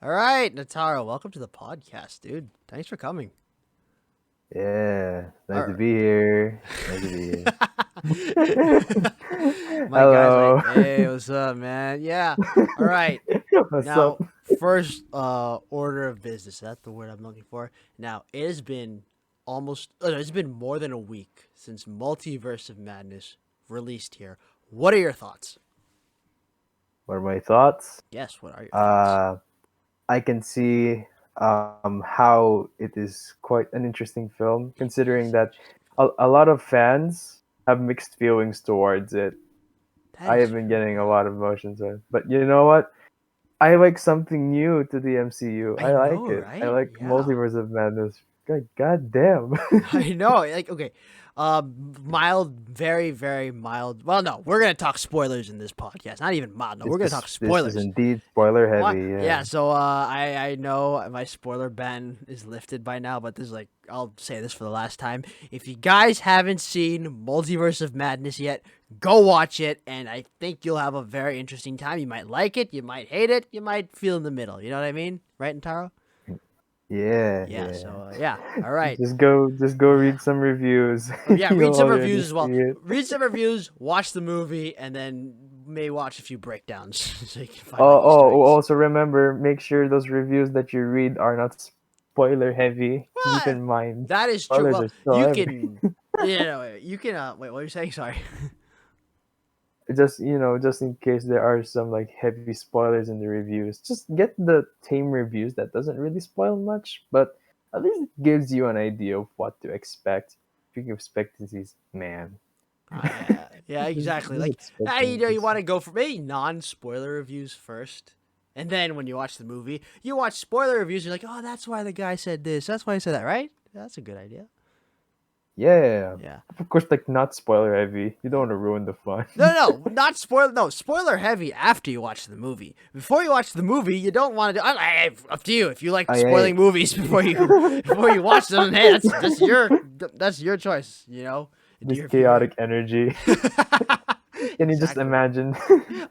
All right, Nataro, welcome to the podcast, dude. Thanks for coming. Yeah, All nice to right. be here. Nice to be here. My guy's like, Hello. hey, what's up, man? Yeah. All right. What's up? Now, first order of business. That's the word I'm looking for. Now, it has been it's been more than a week since Multiverse of Madness released here. What are your thoughts? What are my thoughts? Yes, what are your thoughts? Uh, I can see how it is quite an interesting film, It considering is that interesting. a lot of fans have mixed feelings towards it. That I is have been true, getting a yeah. lot of emotions on it. But you know what? I like something new to the MCU. I I like know, it. I right? like Yeah. Multiverse of Madness. God damn. I know. Like, okay, mild, very, very mild. Well, no, we're gonna talk spoilers in this podcast. Not even mild. No, This we're gonna is talk this is spoilers. indeed spoiler What? heavy. Yeah. Yeah. So, I know my spoiler ban is lifted by now, but this is like I'll say this for the last time. If you guys haven't seen Multiverse of Madness yet, go watch it, and I think you'll have a very interesting time. You might like it, you might hate it, you might feel in the middle. You know what I mean, right, Taro? Yeah, Yeah. yeah. So, yeah. All right. Just go Yeah. read some reviews. Oh, yeah, read You'll some already reviews as see well. it. Read some reviews, watch the movie, and then may watch a few breakdowns so you can find like Oh, Easter eggs. also remember, make sure those reviews that you read are not spoiler heavy. Keep What? in mind, That is true. spoilers Well, are so you heavy. can, you can. Wait, what are you saying? Sorry. Just just in case there are some like heavy spoilers in the reviews, just get the tame reviews that doesn't really spoil much, but at least it gives you an idea of what to expect. Speaking of expectancies, man, Yeah, yeah, exactly. just Like, expecting you this. want to go for maybe non-spoiler reviews first, and then when you watch the movie, you watch spoiler reviews. You're like, oh, that's why the guy said this. That's why he said that, right? That's a good idea. Yeah, Yeah. of course, like not spoiler heavy. You don't Yeah. want to ruin the fun. No, not spoiler. No, spoiler heavy after you watch the movie. Before you watch the movie, you don't want to do. Up to you. If you like I spoiling movies before you watch them, hey, that's your choice. You know, do this your viewing. chaotic energy. Can you just Exactly. imagine?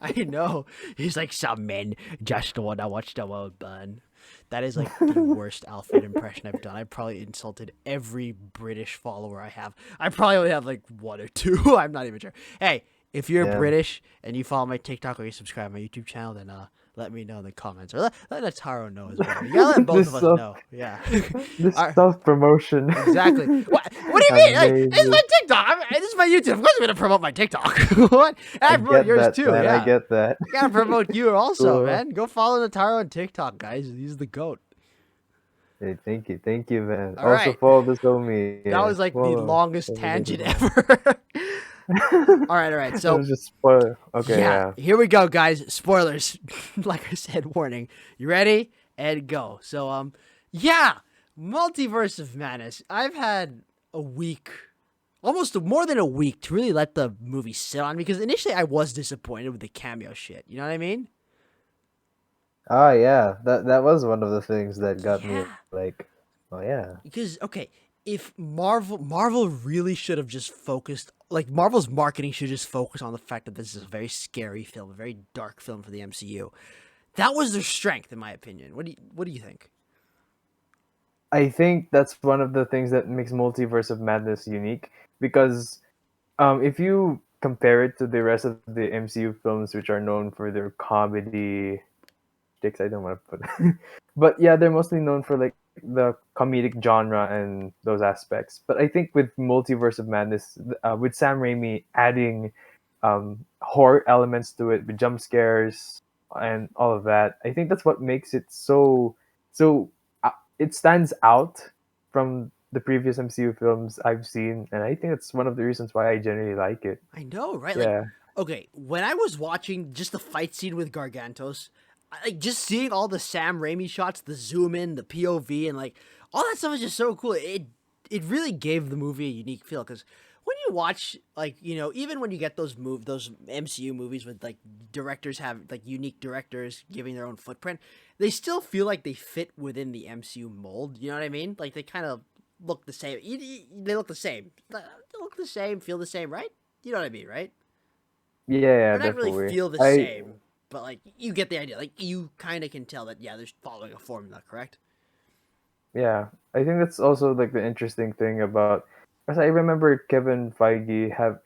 I know. He's like, some men just wanna watch the world burn. That is like the worst Alfred impression I've done. I probably insulted every British follower I have. I probably only have like one or two. I'm not even sure. Hey, if you're Yeah, British and you follow my TikTok or you subscribe to my YouTube channel, then let me know in the comments. Or let Nataro know as well. You gotta let both of this us self know. Yeah. this All right. self promotion. Exactly. What do you mean? Like, it's Amazing. my TikTok. This is my YouTube. Of course, I'm gonna promote my TikTok. What? And I I promote get yours that, too. man. I Yeah. get that. I gotta promote you also, Cool. man. Go follow Nataro on TikTok, guys. He's the goat. Hey, thank you, man. All Also right. follow this homie. That Yeah, was like the follow. longest Follow this tangent homie. ever. All right. That So was just spoiler. Okay, yeah, yeah. here we go, guys. Spoilers. Like I said, warning. You ready? And go. So yeah, Multiverse of Madness. I've had a week, almost more than a week, to really let the movie sit on me because initially I was disappointed with the cameo shit. You know what I mean? Ah, yeah. That was one of the things that got me Yeah. like, oh yeah. Because okay, if Marvel really should have just focused, like Marvel's marketing should just focus on the fact that this is a very scary film, a very dark film for the MCU. That was their strength, in my opinion. What do you think? I think that's one of the things that makes Multiverse of Madness unique because if you compare it to the rest of the MCU films, which are known for their comedy, dicks, I don't want to put, but yeah, they're mostly known for like the comedic genre and those aspects. But I think with Multiverse of Madness, with Sam Raimi adding horror elements to it, with jump scares and all of that, I think that's what makes it so. It stands out from the previous MCU films I've seen, and I think it's one of the reasons why I generally like it. I know, right? Like, Yeah, okay, when I was watching just the fight scene with Gargantos, like just seeing all the Sam Raimi shots, the zoom in, the POV, and like all that stuff is just so cool. It really gave the movie a unique feel because when you watch like even when you get those MCU movies with like directors have like unique directors giving their own footprint, they still feel like they fit within the MCU mold. You know what I mean? Like they kind of look the same. They look the same. They look the same, feel the same, right? You know what I mean, right? yeah, Or not really definitely. feel the I same. but like you get the idea. Like you kind of can tell that they're following a formula, correct? Yeah, I think that's also like the interesting thing about, because I remember Kevin Feige have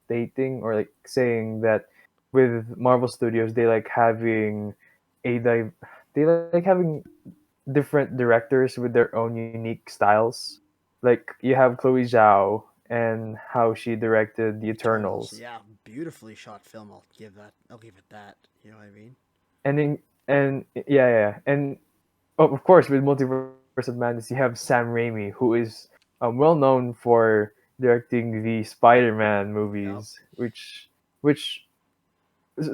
stating or like saying that with Marvel Studios they like having a they like having different directors with their own unique styles. Like you have Chloe Zhao and how she directed the Eternals, Eternals, yeah, beautifully shot film. I'll give that. I'll give it that. You know what I mean? and yeah, yeah, and of course with Multiverse of Madness you have Sam Raimi, who is well known for directing the Spider-Man Yep. movies, which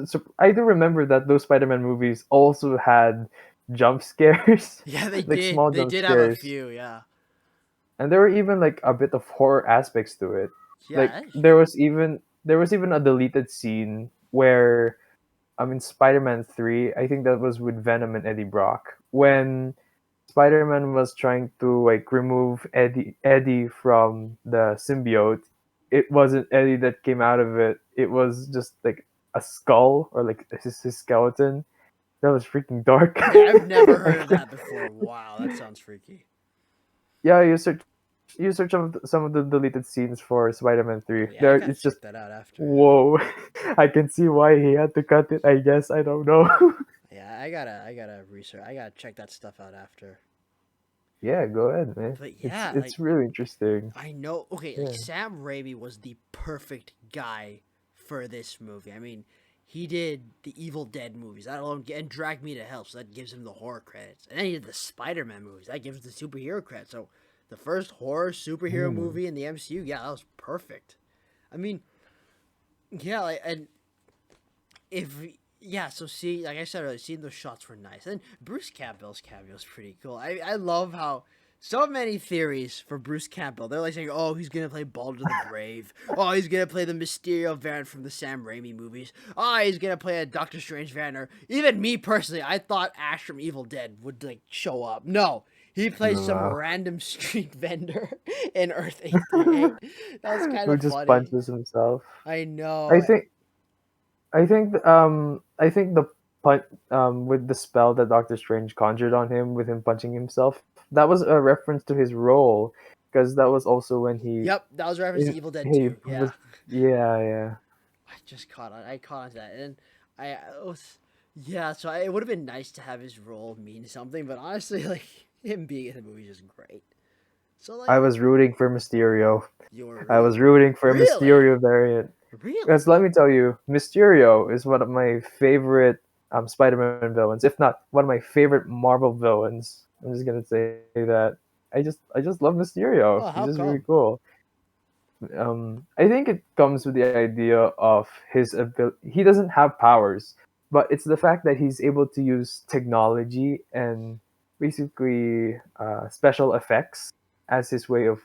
so I do remember that those Spider-Man movies also had jump scares, Yeah, they like did. small They jump did have a scares, few. Yeah. and there were even like a bit of horror aspects to it. Yeah, Like that's true. there was even a deleted scene where in Spider-Man 3, I think that was with Venom and Eddie Brock, when Spider-Man was trying to like remove Eddie from the symbiote. It wasn't Eddie that came out of it. It was just like a skull or like his skeleton. That was freaking dark. Okay, I've never heard of that before. Wow, that sounds freaky. Yeah, you search some of the deleted scenes for Spider-Man 3. Oh yeah, I There gotta it's just check that out after. whoa. I can see why he had to cut it. I guess I don't know. Yeah, I gotta research. I gotta check that stuff out after. Yeah, go ahead, man. But yeah, like It's really interesting. I know. Okay, like Yeah. Sam Raimi was the perfect guy for this movie. I mean, he did the Evil Dead movies. That alone and Drag Me to Hell, so that gives him the horror credits. And then he did the Spider-Man movies. That gives him the superhero credits. So the first horror superhero Mm. movie in the MCU, yeah, that was perfect. I mean, yeah, like, and if yeah, so see, like I said earlier, seeing those shots were nice. And Bruce Campbell's cameo is pretty cool. I love how so many theories for Bruce Campbell. They're like saying, "Oh, he's gonna play Balder the Brave. Oh, he's gonna play the Mysterio variant from the Sam Raimi movies. Oh, he's gonna play a Doctor Strange variant." Or even me personally, I thought Ash from Evil Dead would like show up. No, he plays some No. random street vendor in Earth 838. That was kind Who of just funny. punches himself. I I know. think I think the punch with the spell that Doctor Strange conjured on him with him punching himself, that was a reference to his role, because that was also when Yep, that was a reference to Evil Dead he 2. Yeah. was, yeah, yeah. I just caught on. I caught on to that, and I was, yeah. So it would have been nice to have his role mean something, but honestly, like him being in the movie is just great. So I like, was rooting for Mysterio. you were I really, was rooting for a really, Mysterio variant. really. Because let me tell you, Mysterio is one of my favorite Spider-Man villains, if not one of my favorite Marvel villains. I'm just gonna say that. I just love Mysterio. Oh, He's how just really come? cool. I think it comes with the idea of his ability. He doesn't have powers, but it's the fact that he's able to use technology and basically special effects as his way of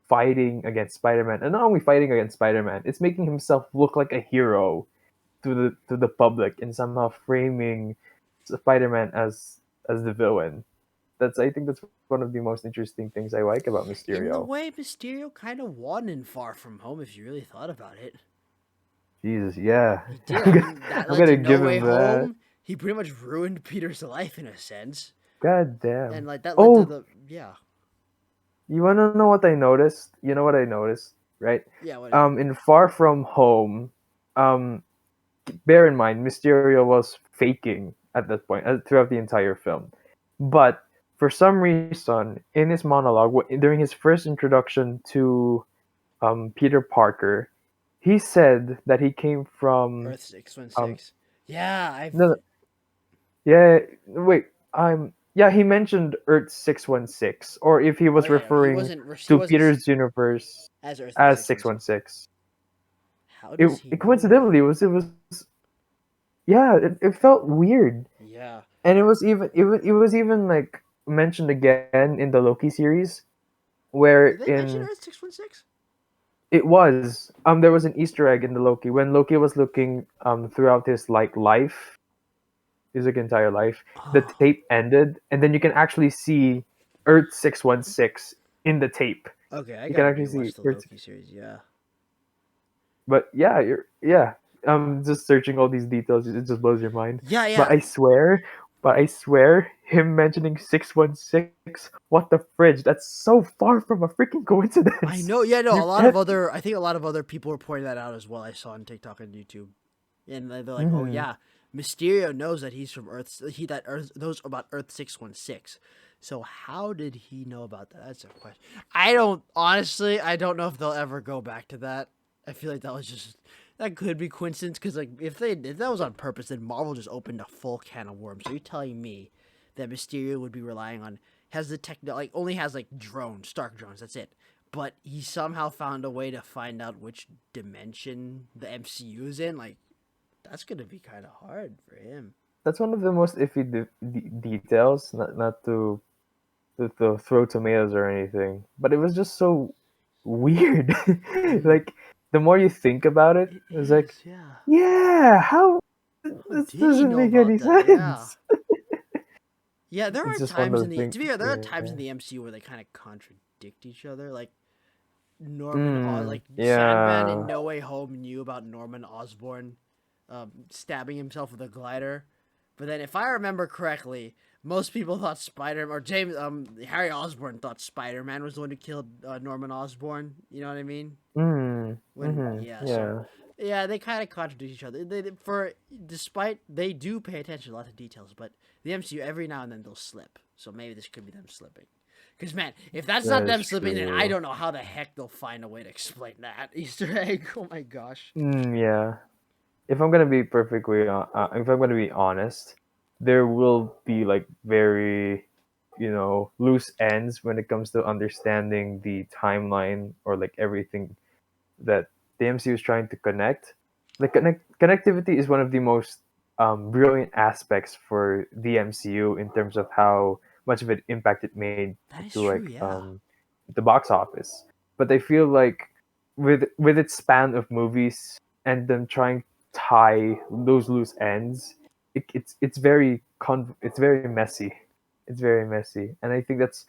fighting against Spider-Man, and not only fighting against Spider-Man, it's making himself look like a hero to the public and somehow framing Spider-Man as the villain. That's I think that's one of the most interesting things I like about In the Mysterio. way Mysterio kind of won in Far From Home, if you really thought about it, Jesus, yeah, he did. I mean, that I'm led to gonna No give Way him that. Home. He pretty much ruined Peter's life in a sense, God and damn. like that led to Oh, the yeah, you wanna know what I noticed? You know what I noticed, right? yeah. What is it? In Far From Home, um, bear in mind, Mysterio was faking at that point throughout the entire film. But for some reason, in his monologue, during his first introduction to Peter Parker, he said that he came from Earth six one um, six. Yeah, I've no, yeah, wait, yeah, he mentioned Earth 616, or if he Oh was yeah, no, he referring wasn't. He to wasn't Peter's universe as Earth as six one six. 616. How does he It know that? coincidentally it was yeah, it felt weird. Yeah, And it was even like mentioned again in the Loki series, where did they mention in Earth 616? it was there was an Easter egg in the Loki when Loki was looking throughout his like life, his like entire life. The Oh, tape ended, and then you can actually see Earth 616 in the tape. okay. I You can gotta actually see rewatch the Earth. Loki series. Yeah, But yeah, you're yeah. just searching all these details, it just blows your mind. Yeah, But yeah. I swear, him mentioning 616, what the fridge? That's so far from a freaking I coincidence. know. Yeah, no. You A lot can't. of other, I think a lot of other people were pointing that out as well. I saw on TikTok and YouTube, and they're like, "Oh Mhm. yeah, Mysterio knows that he's from Earth. Earth knows about Earth 616. So how did he know about that? That's a question. I don't honestly. I don't know if they'll ever go back to that. I feel like that was just that could be coincidence because like if that was on purpose, then Marvel just opened a full can of worms. So you're telling me that Mysterio would be relying on has the tech like only has like drones, Stark drones. That's it. But he somehow found a way to find out which dimension the MCU is in. Like that's gonna be kind of hard for him. That's one of the most iffy details. Not to throw tomatoes or anything, but it was just so weird. Mm, Like the more you think about it, it it's like, is, yeah. yeah, how How this did he doesn't know make about any that? Yeah. sense. Yeah, there It's are just one of times those in the things. to be fair, there are times in Yeah. the MCU where they kind of contradict each other. Like Norman, like Sandman in Yeah. No Way Home knew about Norman Osborn stabbing himself with a glider, but then if I remember correctly, most people thought Spider or James Harry Osborn thought Spider Man was the one who killed Norman Osborn. You know what I mean? When so Yeah. yeah, they kind of contradict each other. For despite they do pay attention to lots of details, but the MCU every now and then they'll slip. So maybe this could be them slipping. Because man, if that's not That is them slipping, then I true. don't know how the heck they'll find a way to explain that Easter egg. Oh my gosh. Yeah. If I'm gonna be if I'm gonna be honest, there will be like very, loose ends when it comes to understanding the timeline or like everything that the MCU is trying to connect. Like connectivity is one of the most brilliant aspects for the MCU in terms of how much of an impact it made That is to true. like Yeah. the box office. But I feel like with its span of movies and them trying to tie those loose ends, it's very messy. It's very messy, and I think it's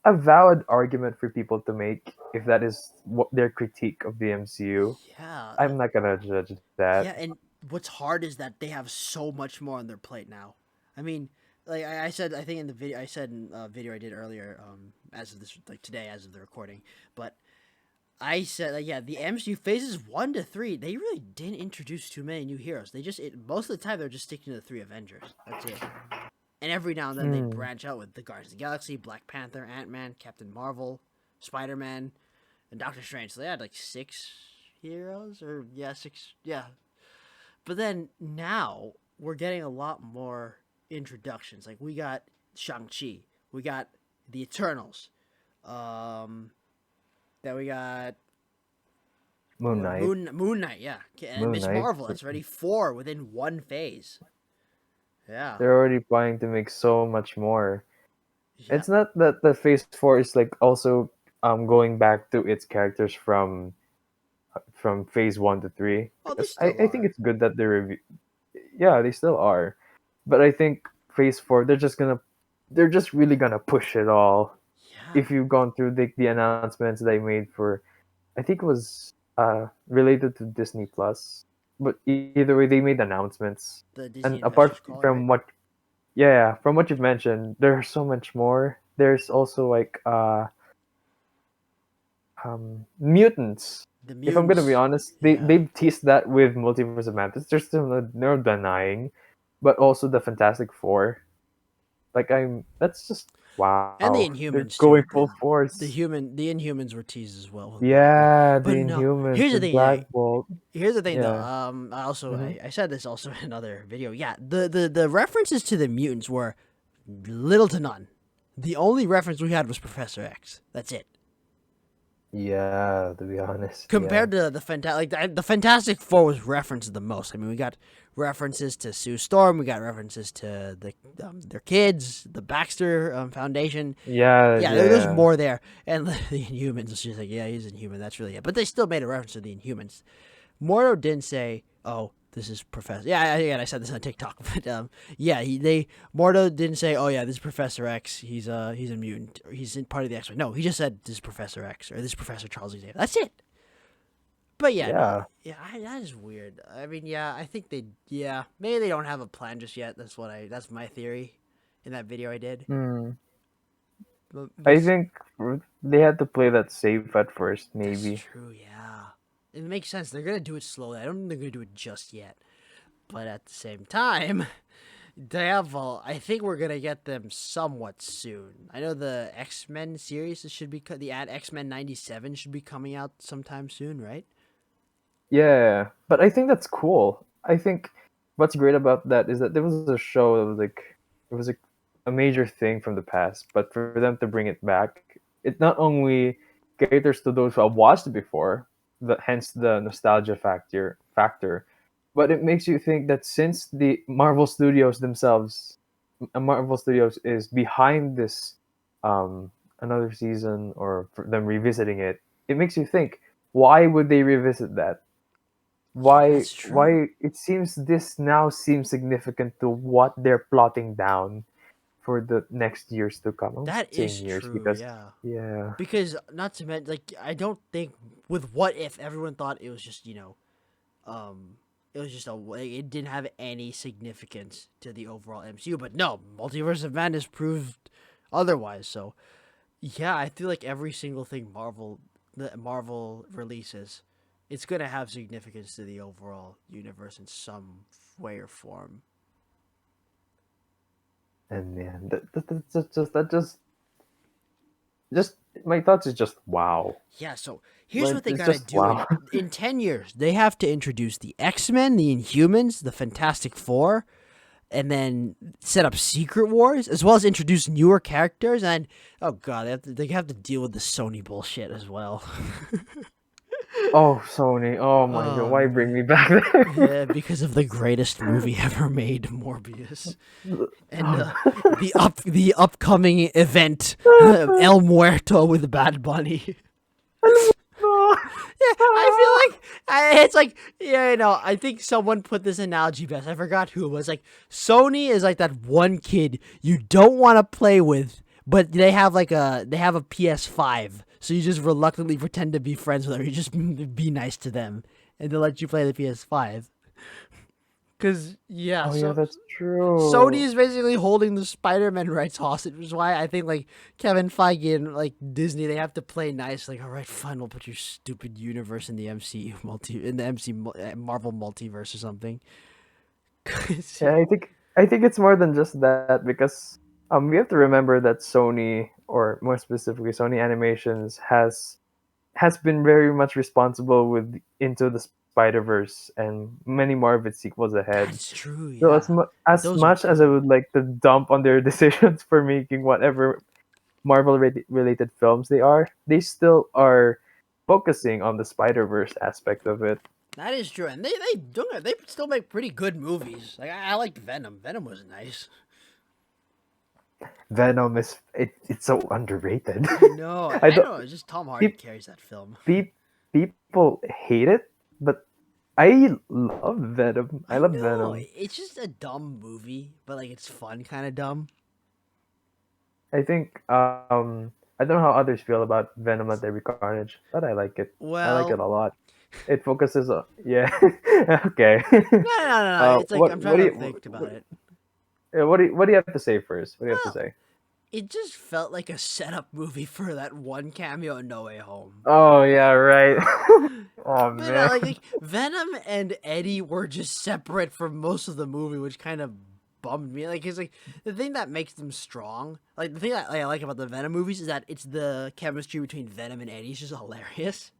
a valid argument for people to make if that is what their critique of the MCU. Yeah. I'm not gonna judge that. Yeah, and what's hard is that they have so much more on their plate now. I mean, like I said, I think in the video I said in a video I did earlier, as of this like today, as of the recording, but I said like yeah, the MCU phases 1 to 3, they really didn't introduce too many new heroes. Most of the time they're just sticking to the three Avengers. That's it. And every now and then they'd Mm. branch out with the Guardians of the Galaxy, Black Panther, Ant Man, Captain Marvel, Spider Man, and Doctor Strange. So they had like 6 heroes, or yeah, 6. Yeah, but then now we're getting a lot more introductions. Like we got Shang Chi, we got the Eternals, um, then we got Moon Knight. Moon Knight, yeah, and Moon Miss Knight. Marvel. That's already 4 within one phase. Yeah, They're already planning to make so much more. yeah. It's not that the Phase 4 is like also going back to its characters from Phase 1 to 3. Oh, they Because still I think are. it's good that they review. Yeah, they still are, but I think Phase 4 they're just really gonna push it all. Yeah, If you've gone through the announcements they made for, I think it was related to Disney Plus, but either way they made announcements. the And Disney apart Investors Call, from right? what, yeah, from what you've mentioned, there's so much more. There's also like mutants. The If I'm gonna be mutants. honest, Yeah, they've teased that with Multiverse of Madness. There's still no denying, but also the Fantastic Four. Like that's just and wow. the They're Inhumans going too. full force. The Inhumans were teased as well with Black Bolt. Yeah, the But no, Inhumans here's the with thing. Yeah, Black Bolt. here's the thing though. Yeah. I also Hmm. I said this also in another video. Yeah, the references to the mutants were little to none. The only reference we had was Professor X. That's it. Yeah, to be honest, yeah. Compared to the Fantastic Four was referenced the most. I mean, we got references to Sue Storm. We got references to their kids, the Baxter Foundation. Yeah, Yeah, there's yeah. more there. And the Inhumans was just like, yeah, he's Inhuman. That's really it. But they still made a reference to the Inhumans. Mordo didn't say, "Oh, this is Professor." Yeah, again, I said this on TikTok, but yeah, Mordo didn't say, "Oh yeah, this is Professor X. He's a mutant. Or he's in part of the X-Men." No, he just said, "This is Professor X," or "This is Professor Charles Xavier." That's it. But yeah, no, Yeah. yeah, that is weird. I mean, yeah, I think maybe they don't have a plan just yet. That's my theory in that video I did. Hmm. I Because think they had to play that safe at first, that's maybe. true, yeah. It makes sense. They're gonna do it slowly. I don't think they're gonna do it just yet. But at the same time, Devil, I think we're gonna get them somewhat soon. I know the X Men series should be the ad X Men '97 should be coming out sometime soon, right? Yeah, but I think that's cool. I think what's great about that is that there was a show that was like it was a major thing from the past, but for them to bring it back, it not only caters to those who have watched it before, hence the nostalgia factor, but it makes you think that since the Marvel Studios themselves, Marvel Studios is behind this another season or for them revisiting it, it makes you think why would they revisit that? Yeah, why that's true. why it seems this now seems significant to what they're plotting down for the next years to come. I'm That saying is years true, because yeah. yeah. Because not to mention, like, I don't think with What If everyone thought it was just um, it was just it didn't have any significance to the overall MCU. But no, Multiverse of Madness proved otherwise. So yeah, I feel like every single thing the Marvel releases, it's gonna have significance to the overall universe in some way or form. And man, just my thoughts is just wow. Yeah, so here's Like what they it's gotta just do wow. in 10 years. They have to introduce the X-Men, the Inhumans, the Fantastic Four, and then set up Secret Wars, as well as introduce newer characters. And oh god, they have to deal with the Sony bullshit as well. Oh, Sony. Oh my god, Oh why bring man, me back there? yeah, because of the greatest movie ever made, Morbius, and Oh, the upcoming event, El Muerto with Bad Bunny. no. Yeah, I feel like it's like yeah, I think someone put this analogy best. I forgot who it was. Like Sony is like that one kid you don't want to play with, but they have a PS5, so you just reluctantly pretend to be friends with them. You just be nice to them, and they'll let you play the PS5. Cause yeah, Oh yeah, so that's Sony true. is basically holding the Spider-Man rights hostage, which is why I think like Kevin Feige and like Disney, they have to play nice. Like, all right, fine, we'll put your stupid universe in the MCU in the Marvel multiverse or something. Yeah, I think it's more than just that because we have to remember that Sony, or more specifically Sony Animations, has been very much responsible with Into the Spider Verse and many more of its sequels ahead. That's true. So Yeah, as those are much as I good. would like to dump on their decisions for making whatever Marvel related films they still are focusing on the Spider Verse aspect of it. That is true, and they still make pretty good movies. Like I liked Venom. Venom was nice. Venom it's so underrated. I know. I I don't know. It's just Tom Hardy peop, carries that film. people hate it, but I love Venom. I I love know. Venom. It's just a dumb movie, but like it's fun, kind of dumb. I think I don't know how others feel about Venom at Every Carnage, but I like it. I like it Well, a lot. It focuses on yeah. Okay. no. It's like I'm What trying do to you think about it. what do you have to say first? What do you have to Well, say? it just felt like a setup movie for that one cameo in No Way Home. Oh yeah, right. Oh But man. like Venom and Eddie were just separate for most of the movie, which kind of bummed me. Like, it's like the thing that makes them strong. Like the thing that I like about the Venom movies is that it's the chemistry between Venom and Eddie is just hilarious.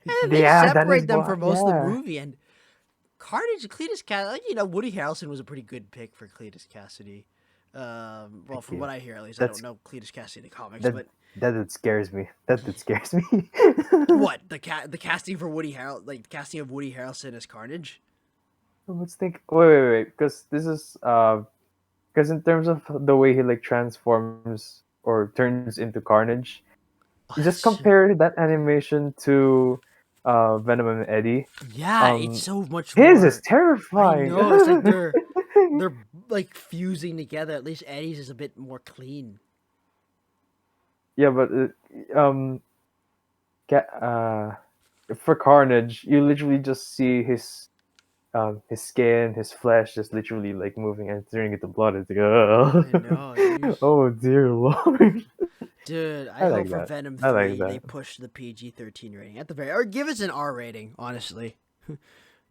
And then they Yeah, that is separate them for what. most of the Yeah. movie. And Carnage, Cletus Cassidy, like, Woody Harrelson was a pretty good pick for Cletus Cassidy. Well, Thank from you. what I hear, at least I don't That's know Cletus Cassidy in the comics, that but that scares me. That scares me. what the casting for Woody Harrel like the casting of Woody Harrelson as Carnage? Let's think. Wait, because this is because in terms of the way he like transforms or turns into Carnage, Oh, you just that's compare that animation to Venom and Eddie. yeah, it's so much His is more. I terrifying. know it's like they're like fusing together. At least Eddie's is a bit more clean. Yeah, but um, ca- uh, for Carnage, you literally just see his skin, his flesh, just literally like moving and turning into blood. It's like, I know, dude. oh dear lord. Dude, I I hope like for that. Venom I like 3 they that. push the PG-13 rating at the very, or give us an R rating. Honestly,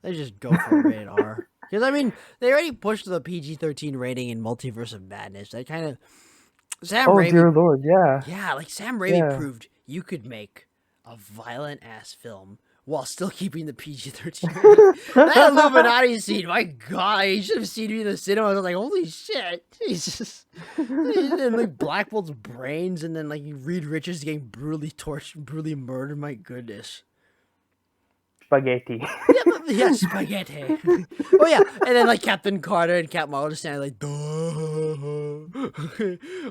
they just go for a rated R. Because I mean, they already pushed the PG-13 rating in Multiverse of Madness. They kind of Sam Oh Raimi, dear lord, yeah, yeah, like Sam Raimi yeah. proved you could make a violent ass film while still keeping the PG-13 rating. That Illuminati scene, my God, you should have seen me in the cinema. I was like, holy shit, Jesus. And then like Black Bolt's brains, and then like Reed Richards getting brutally tortured, brutally murdered. My goodness. Spaghetti. Yeah, but yeah, spaghetti. Oh yeah, and then like Captain Carter and Cap Marvel just standing like, duh.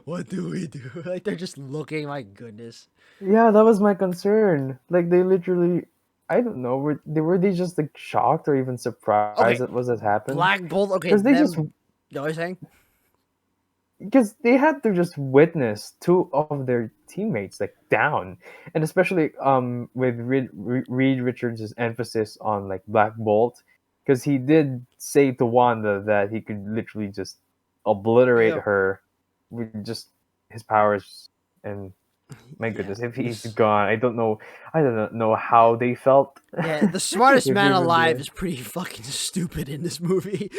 What do we do? Like they're just looking. My goodness. Yeah, that was my concern. Like they literally, I don't know, were they just like shocked or even surprised Okay, at what has happened? Black Bolt. Okay, Because they just them. You know what I'm saying? because they had to just witness two of their teammates like down, and especially with Reed Richards' emphasis on like Black Bolt, because he did say to Wanda that he could literally just obliterate Yep. her with just his powers. And my Yeah. goodness, if he's gone, I don't know how they felt Yeah, the smartest if he man would be alive like, is pretty fucking stupid in this movie.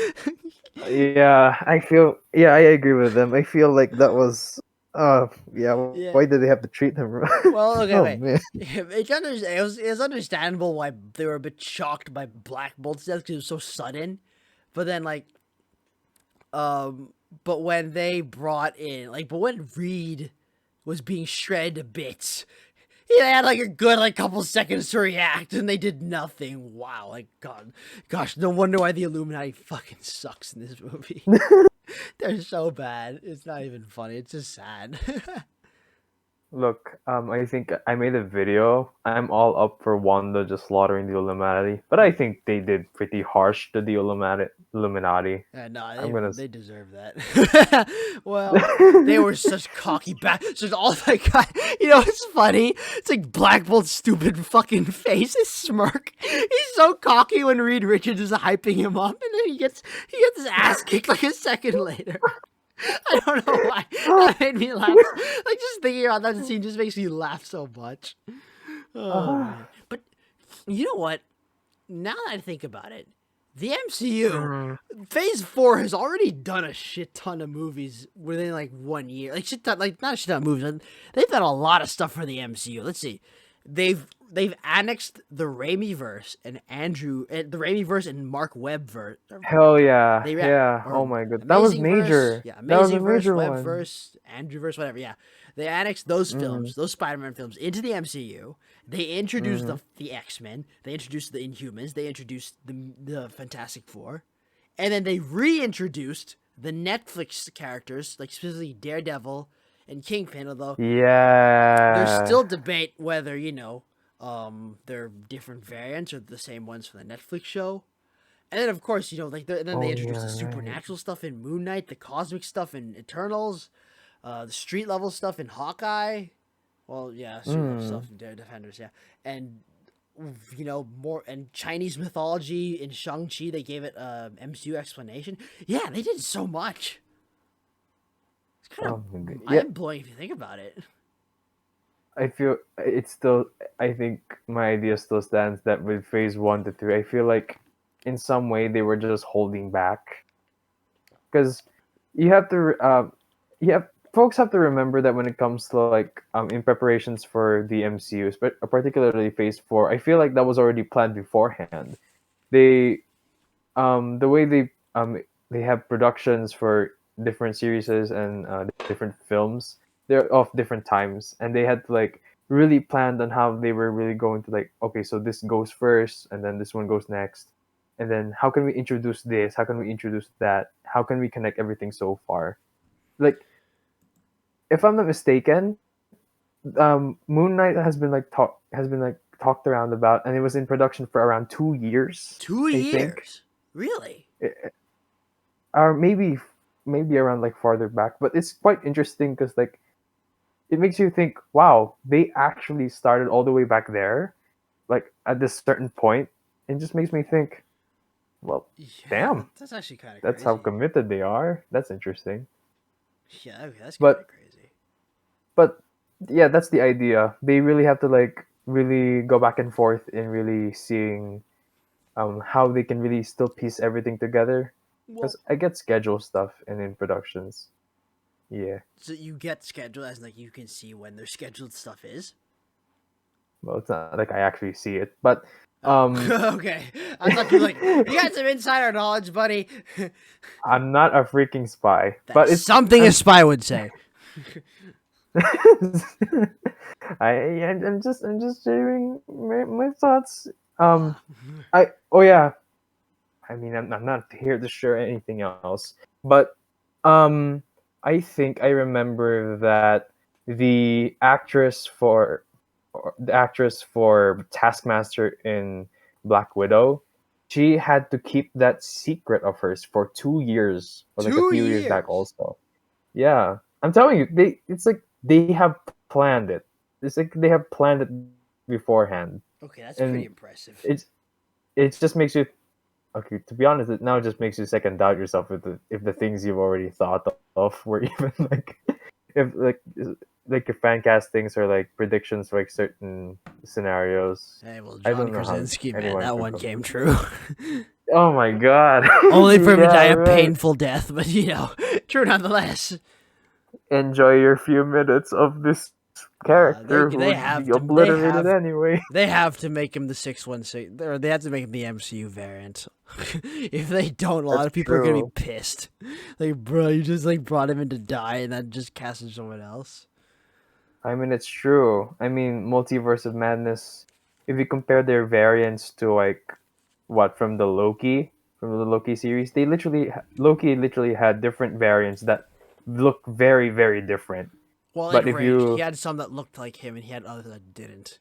yeah, I agree with them. I feel like that was, yeah, why Yeah. did they have to treat him? Well, okay, Oh okay. man. It was understandable why they were a bit shocked by Black Bolt's death because it was so sudden. But then, like, um, but when they brought in, like, but when Reed was being shredded to bits, he had like a good like couple seconds to react, and they did nothing. Wow, like gosh, no wonder why the Illuminati fucking sucks in this movie. They're so bad. It's not even funny. It's just sad. Look, I think I made a video. I'm all up for Wanda just slaughtering the Illuminati, but I think they did pretty harsh to the Illuminati. Yeah, no, I'm gonna. they deserve that. Well, they were such cocky bastards. All that guy, it's funny. It's like Black Bolt's stupid fucking face, his smirk. He's so cocky when Reed Richards is hyping him up, and then he gets his ass kicked like a second later. I don't know why that made me laugh. Like just thinking about that scene just makes me laugh so much. Oh man! But you know what? Now that I think about it, the MCU Mm, Phase 4 has already done a shit ton of movies within like 1 year. Like shit ton, like not a shit ton of movies. They've done a lot of stuff for the MCU. Let's see, they've annexed the Raimi verse and the Raimi verse and Mark Webb verse. hell yeah, They yeah. or Oh my god, that was Amazing verse, major. yeah, That was a Amazing verse, major Webb one. verse, Andrew verse, whatever. Yeah, they annexed those Mm, films, those Spider-Man films, into the MCU. They introduced mm. the X-Men. They introduced the Inhumans. They introduced the Fantastic Four, and then they reintroduced the Netflix characters, like specifically Daredevil and Kingpin. Although there's Yeah. still debate whether they're different variants or the same ones from the Netflix show. And then, of course, then they Oh introduced yeah, the right. supernatural stuff in Moon Knight, the cosmic stuff in Eternals, the street level stuff in Hawkeye. Well, yeah, street level Mm. stuff in Defenders, yeah. And, more, and Chinese mythology in Shang-Chi, they gave it MCU explanation. Yeah, they did so much. It's kind Oh my of god. Yeah, mind blowing if you think about it. I feel it's still. I think my idea still stands that with phase 1 to 3, I feel like in some way they were just holding back because you have to. Folks have to remember that when it comes to like in preparations for the MCU, but particularly phase 4, I feel like that was already planned beforehand. They the way they have productions for different series and different films, they're of different times, and they had to like really planned on how they were really going to like, okay, so this goes first and then this one goes next, and then how can we introduce this, how can we introduce that, how can we connect everything so far. Like, if I'm not mistaken, Moon Knight has been like talked around about, and it was in production for around 2 years, Two I think. years? Really? Or maybe around like farther back, but it's quite interesting because like it makes you think, wow, they actually started all the way back there, like at this certain point, it just makes me think, well, Yeah, damn, that's actually kind of that's how crazy. committed they are. That's interesting. Yeah, okay, that's kind of But crazy. but yeah, that's the idea. They really have to like really go back and forth in really seeing how they can really still piece everything together. Well, Because I get schedule stuff and in productions. Yeah. so you get scheduled as like you can see when their scheduled stuff is. Well, it's not like I actually see it, but Oh, um, okay. I thought you were like you got some insider knowledge, buddy. I'm not a freaking spy. But That's it's something a I'm spy would say. I'm just sharing my thoughts. Um, Ah. I oh yeah. I mean, I'm not here to share anything else, but um, I think I remember that the actress for Taskmaster in Black Widow, she had to keep that secret of hers for 2 years, or like a Two few years back years. also. Yeah, I'm telling you, it's like they have planned it. It's like they have planned it beforehand, Okay, that's pretty and impressive. it's it just makes you okay. To be honest, it now just makes you second doubt yourself if the things you've already thought of were even like if like your fan castings or like predictions for like certain scenarios. Hey, well, I John don't know how Krasinski, man, anyone that could one come. came true. Oh my god! Only for him to die Yeah, a right. painful death, but true nonetheless. Enjoy your few minutes of this They character who they would be have to obliterated anyway. they have to make him the 616, or they have to make him the MCU variant. If they don't, a lot That's of people are gonna be true. pissed. Like, bro, you just like brought him in to die and then just casted someone else. I mean, it's true. I mean, Multiverse of Madness. If you compare their variants to like what from the Loki series, Loki literally had different variants that look very very different. Well, like But if ranged, he you had some that looked like him, and he had others that didn't.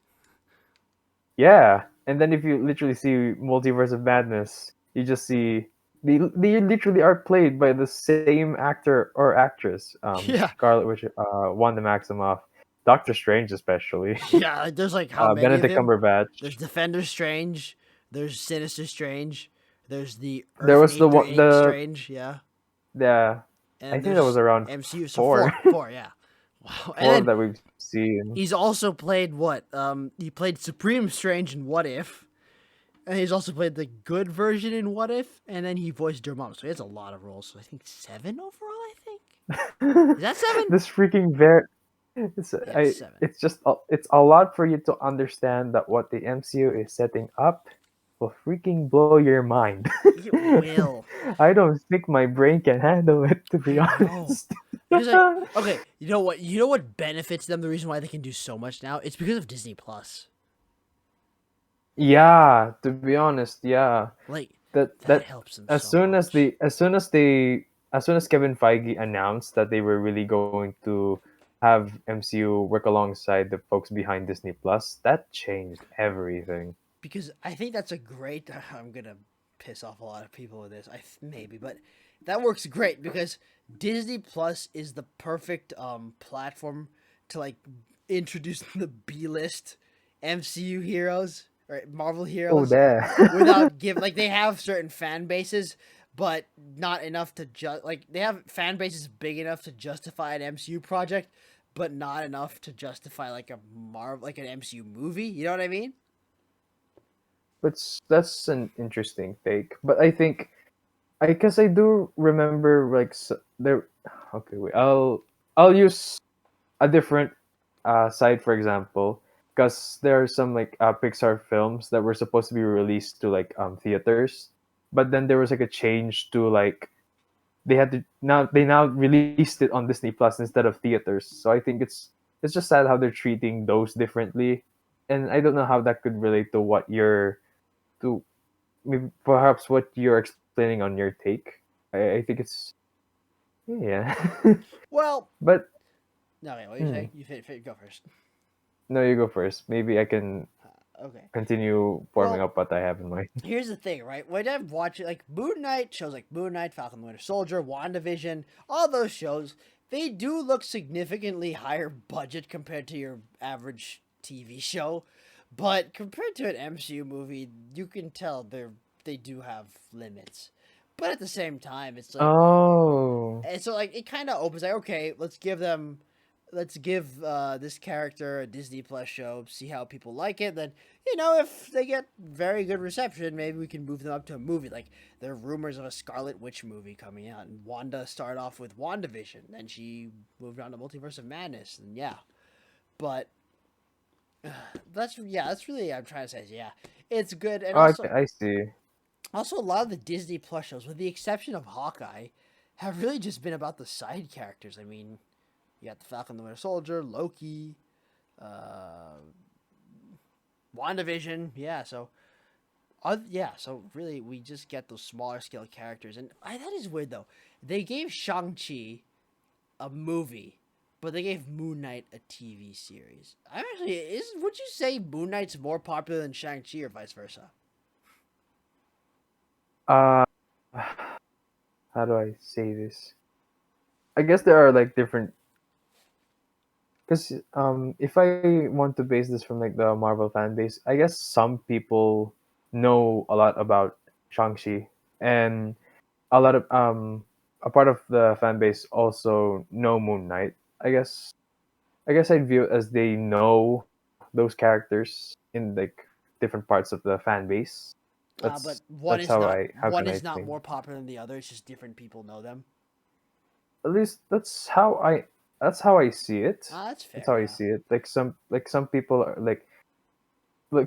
yeah, and then if you literally see Multiverse of Madness, you just see they literally are played by the same actor or actress. Yeah, Scarlet Witch, Wanda Maximoff, Doctor Strange especially, yeah. Like, there's like how many of Benedict him? Cumberbatch. There's Defender Strange. There's Sinister Strange. There's the There Earth was eight the three one eight Strange. Yeah, the and I then think that was there's around MCU. So four four. Yeah. Wow. And four then that we've seen. he's also played what? He played Supreme Strange in What If, and he's also played the good version in What If, and then he voiced Dormammu. So he has a lot of roles. So I think 7 overall. I think is that 7? This freaking ver Yeah, 7. it's just it's a lot for you to understand that what the MCU is setting up will freaking blow your mind. It will. I don't think my brain can handle it, to be I know. honest. Because like, okay, you know what? You know what benefits them? The reason why they can do so much now, it's because of Disney Plus. Yeah, to be honest, yeah. Like that That helps them as so soon as much. Kevin Feige announced that they were really going to have MCU work alongside the folks behind Disney Plus, that changed everything. Because I think that's a great. I'm gonna piss off a lot of people with this. Maybe, but that works great because Disney Plus is the perfect platform to like introduce the B list MCU heroes or Marvel Oh, heroes there. without give like they have certain fan bases, but not enough to just like they have fan bases big enough to justify an MCU project, but not enough to justify like a Marvel like an MCU movie. You know what I mean? But that's an interesting take. But I think I guess I do remember like there. Okay, wait. I'll use a different side for example, because there are some like Pixar films that were supposed to be released to like theaters, but then there was like a change to like they now released it on Disney Plus instead of theaters. So I think it's just sad how they're treating those differently, and I don't know how that could relate to what you're to maybe perhaps what you're explaining on your take. I think it's yeah, Well, but no, wait, what are you hmm, saying? Go first. no, you go first. Maybe I can Okay. continue forming Well, up what I have in mind. here's the thing, right? When I'm watching like Moon Knight shows, like Moon Knight, Falcon and the Winter Soldier, WandaVision, all those shows, they do look significantly higher budget compared to your average TV show. But compared to an MCU movie, you can tell they do have limits. But at the same time, it's like, Oh. and so like it kind of opens like, okay, let's give this character a Disney Plus show, see how people like it. Then if they get very good reception, maybe we can move them up to a movie. Like there are rumors of a Scarlet Witch movie coming out, and Wanda started off with WandaVision, then she moved on to Multiverse of Madness, and yeah. But that's really I'm trying to say. Yeah, it's good, and Oh, also I see. a lot of the Disney Plus shows, with the exception of Hawkeye, have really just been about the side characters. I mean, you got the Falcon the Winter Soldier, Loki, uh, WandaVision. Yeah, so really we just get those smaller scale characters, and that is weird though. They gave Shang-Chi a movie, but they gave Moon Knight a TV series. I'm actually would you say Moon Knight's more popular than Shang-Chi or vice versa? Uh, how do I say this? I guess there are like different. Because if I want to base this from like the Marvel fan base, I guess some people know a lot about Shang-Chi, and a lot of a part of the fan base also know Moon Knight. I guess I'd view it as they know those characters in like different parts of the fan base. But That's how one I is not think. more popular than the other. It's just different people know them. At least that's how I see it. That's That's fair. how I Yeah. see it. Like some people are like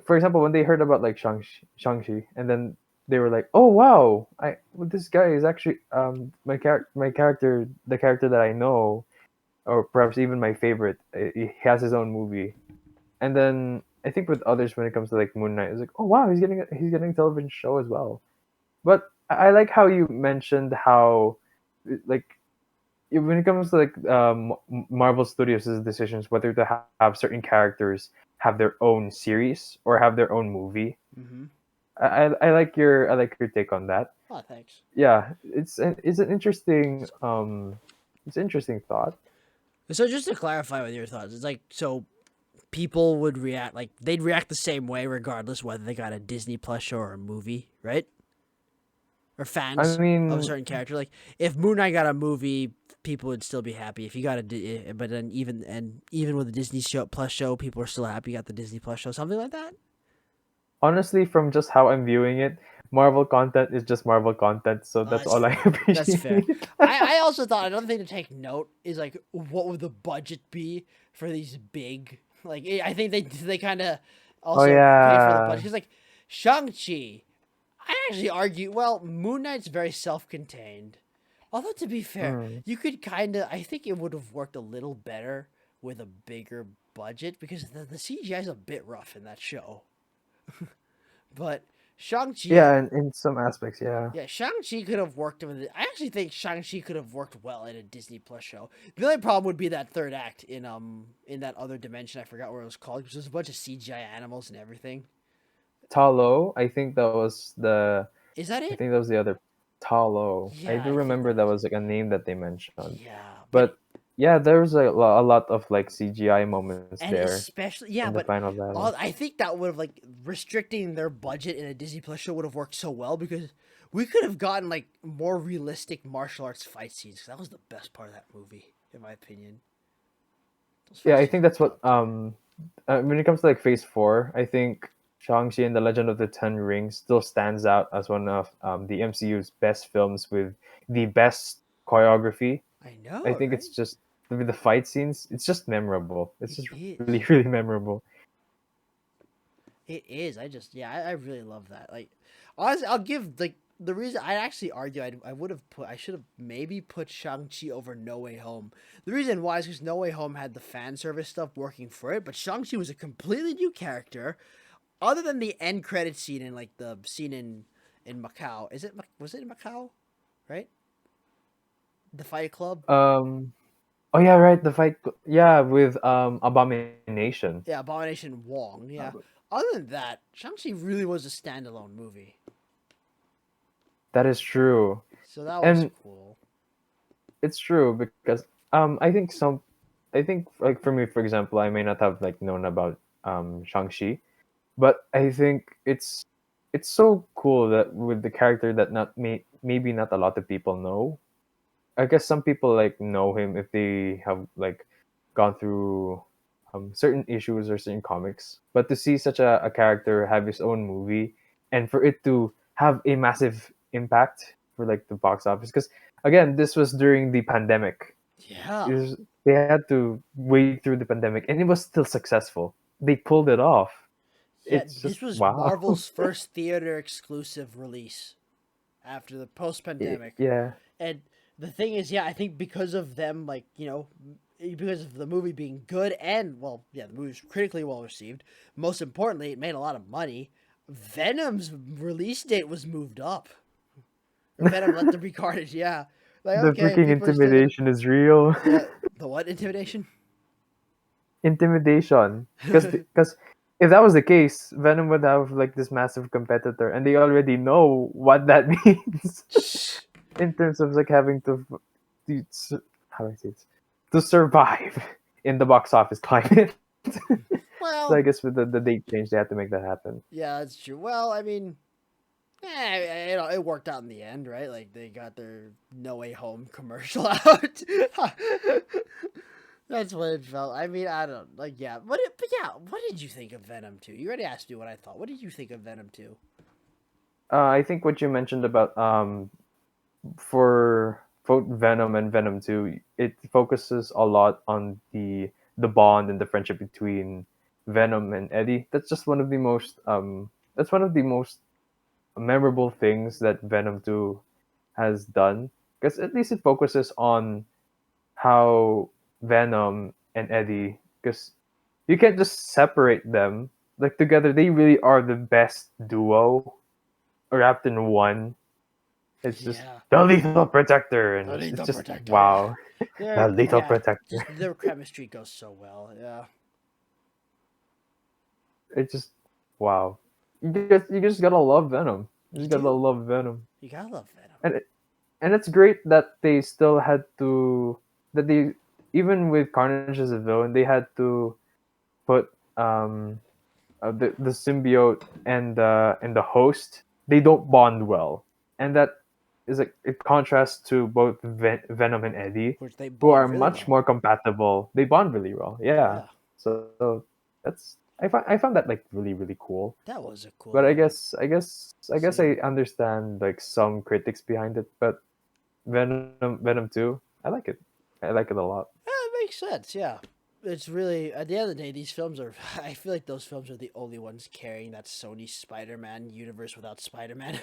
for example when they heard about like Shang-Chi and then they were like, "Oh wow, this guy is actually my character, the character that I know, or perhaps even my favorite. He has his own movie." And then I think with others when it comes to like Moon Knight, it's like, "Oh wow, he's getting a television show as well." But I like how you mentioned how like when it comes to like Marvel Studios' decisions whether to have certain characters have their own series or have their own movie. Mm-hmm. I like your take on that. Oh, thanks. Yeah, it's an interesting it's an interesting thought. So just to clarify with your thoughts, it's like so people would react like they'd react the same way regardless whether they got a Disney Plus show or a movie, right? Or I fans of a mean, certain character. Like if Moon Knight got a movie, people would still be happy. If you got but then even with the Disney show Plus show, people are still happy you got the Disney Plus show, something like that. honestly, from just how I'm viewing it, Marvel content is just Marvel content, so that's That's all I fair. That's fair. appreciate. I also thought another thing to take note is like what would the budget be for these big like I think they kind of Oh also pay for the budget yeah. because like Shang-Chi, I actually argue well Moon Knight's very self-contained. Although to be fair, Mm. you could kind of I think it would have worked a little better with a bigger budget because the CGI is a bit rough in that show. But Shang-Chi Yeah, in some aspects, yeah. Yeah, Shang-Chi could have worked with it. I actually think Shang-Chi could have worked well in a Disney Plus show. The only problem would be that third act in that other dimension. I forgot what it was called because there's a bunch of CGI animals and everything. Talo, I think that was the Is that I it? think that was the other Talo. I Yeah, do I think remember that that is. was like a name that they mentioned. Yeah, but But yeah, there was a lot of like CGI moments and there especially in yeah, the but final battle. I think that would have like restricting their budget in a Disney Plus show would have worked so well because we could have gotten like more realistic martial arts fight scenes. 'Cause that was the best part of that movie, in my opinion. Those Yeah, fight I scenes think were that's what top tier. when it comes to like Phase 4, I think Shang-Chi and the Legend of the Ten Rings still stands out as one of the MCU's best films with the best choreography. I I know, think right? it's just with the fight scenes, it's just memorable. It's It just really, is. really memorable. It is. I really love that. Like, honestly, I'll give like the reason I actually argue I would have put I should have maybe put Shang Chi over No Way Home. The reason why is because No Way Home had the fan service stuff working for it, but Shang Chi was a completely new character. Other than the end credit scene and like the scene in Macau, was it in Macau, right? The Fight Club. Um, oh yeah, right. The fight, yeah, with Abomination. Yeah, Abomination Wong. Yeah. Other than that, Shang Chi really was a standalone movie, That is true, so that was and cool. it's true because I think like for me, for example, I may not have like known about Shang-Chi, But I think it's so cool that with the character that maybe not a lot of people know. I guess some people like know him if they have like gone through certain issues or certain comics. But to see such a character have his own movie and for it to have a massive impact for like the box office, because again, this was during the pandemic. Yeah. It was, they had to wade through the pandemic, and it was still successful. They pulled it off. Yeah, It's just this was wow. Marvel's first theater exclusive release after the post pandemic. Yeah. And the thing is, yeah, I think because of them, like, because of the movie being good and, well, yeah, the movie was critically well received. Most importantly, it made a lot of money. Venom's release date was moved up. Or Venom let them be carnage, yeah. Like, The okay, freaking people are still gonna. intimidation is real. Yeah. The what? Intimidation? Intimidation, because if that was the case, Venom would have like this massive competitor, and they already know what that means in terms of like having to how do I say it, to survive in the box office climate. So I Well, guess with the date change, they had to make that happen. yeah, that's true. Well, I mean, it worked out in the end, right? Like they got their No Way Home commercial out. That's what it felt. I mean, I don't like. Yeah, but yeah, what did you think of Venom 2? You already asked me what I thought. What did you think of Venom 2? I think what you mentioned about for both Venom and Venom 2, it focuses a lot on the bond and the friendship between Venom and Eddie. That's one of the most memorable things that Venom 2 has done, because at least it focuses on how Venom and Eddie, because you can't just separate them. Like together they really are the best duo wrapped in one. It's just Yeah, the lethal protector, and the it's Lethal just Protector. Yeah, wow. The lethal yeah, protector. just their chemistry goes so well. Yeah, It's just wow. You just gotta love Venom. You you just gotta do. love Venom, You gotta love Venom. and and it's great that they still had to that they even with Carnage as a villain, they had to put the symbiote and the host. They don't bond well, and that is like it contrasts to both Venom and Eddie, Which they who are bond really much well. more compatible. They bond really well. Yeah. Yeah, So I found that like really really cool. that was a cool But I little guess I guess I guess I scene. understand like some critics behind it. But Venom 2, I like it. I like it a lot. Yeah, it makes sense. Yeah, it's really at the end of the day, these films are. I feel like those films are the only ones carrying that Sony Spider-Man universe without Spider-Man.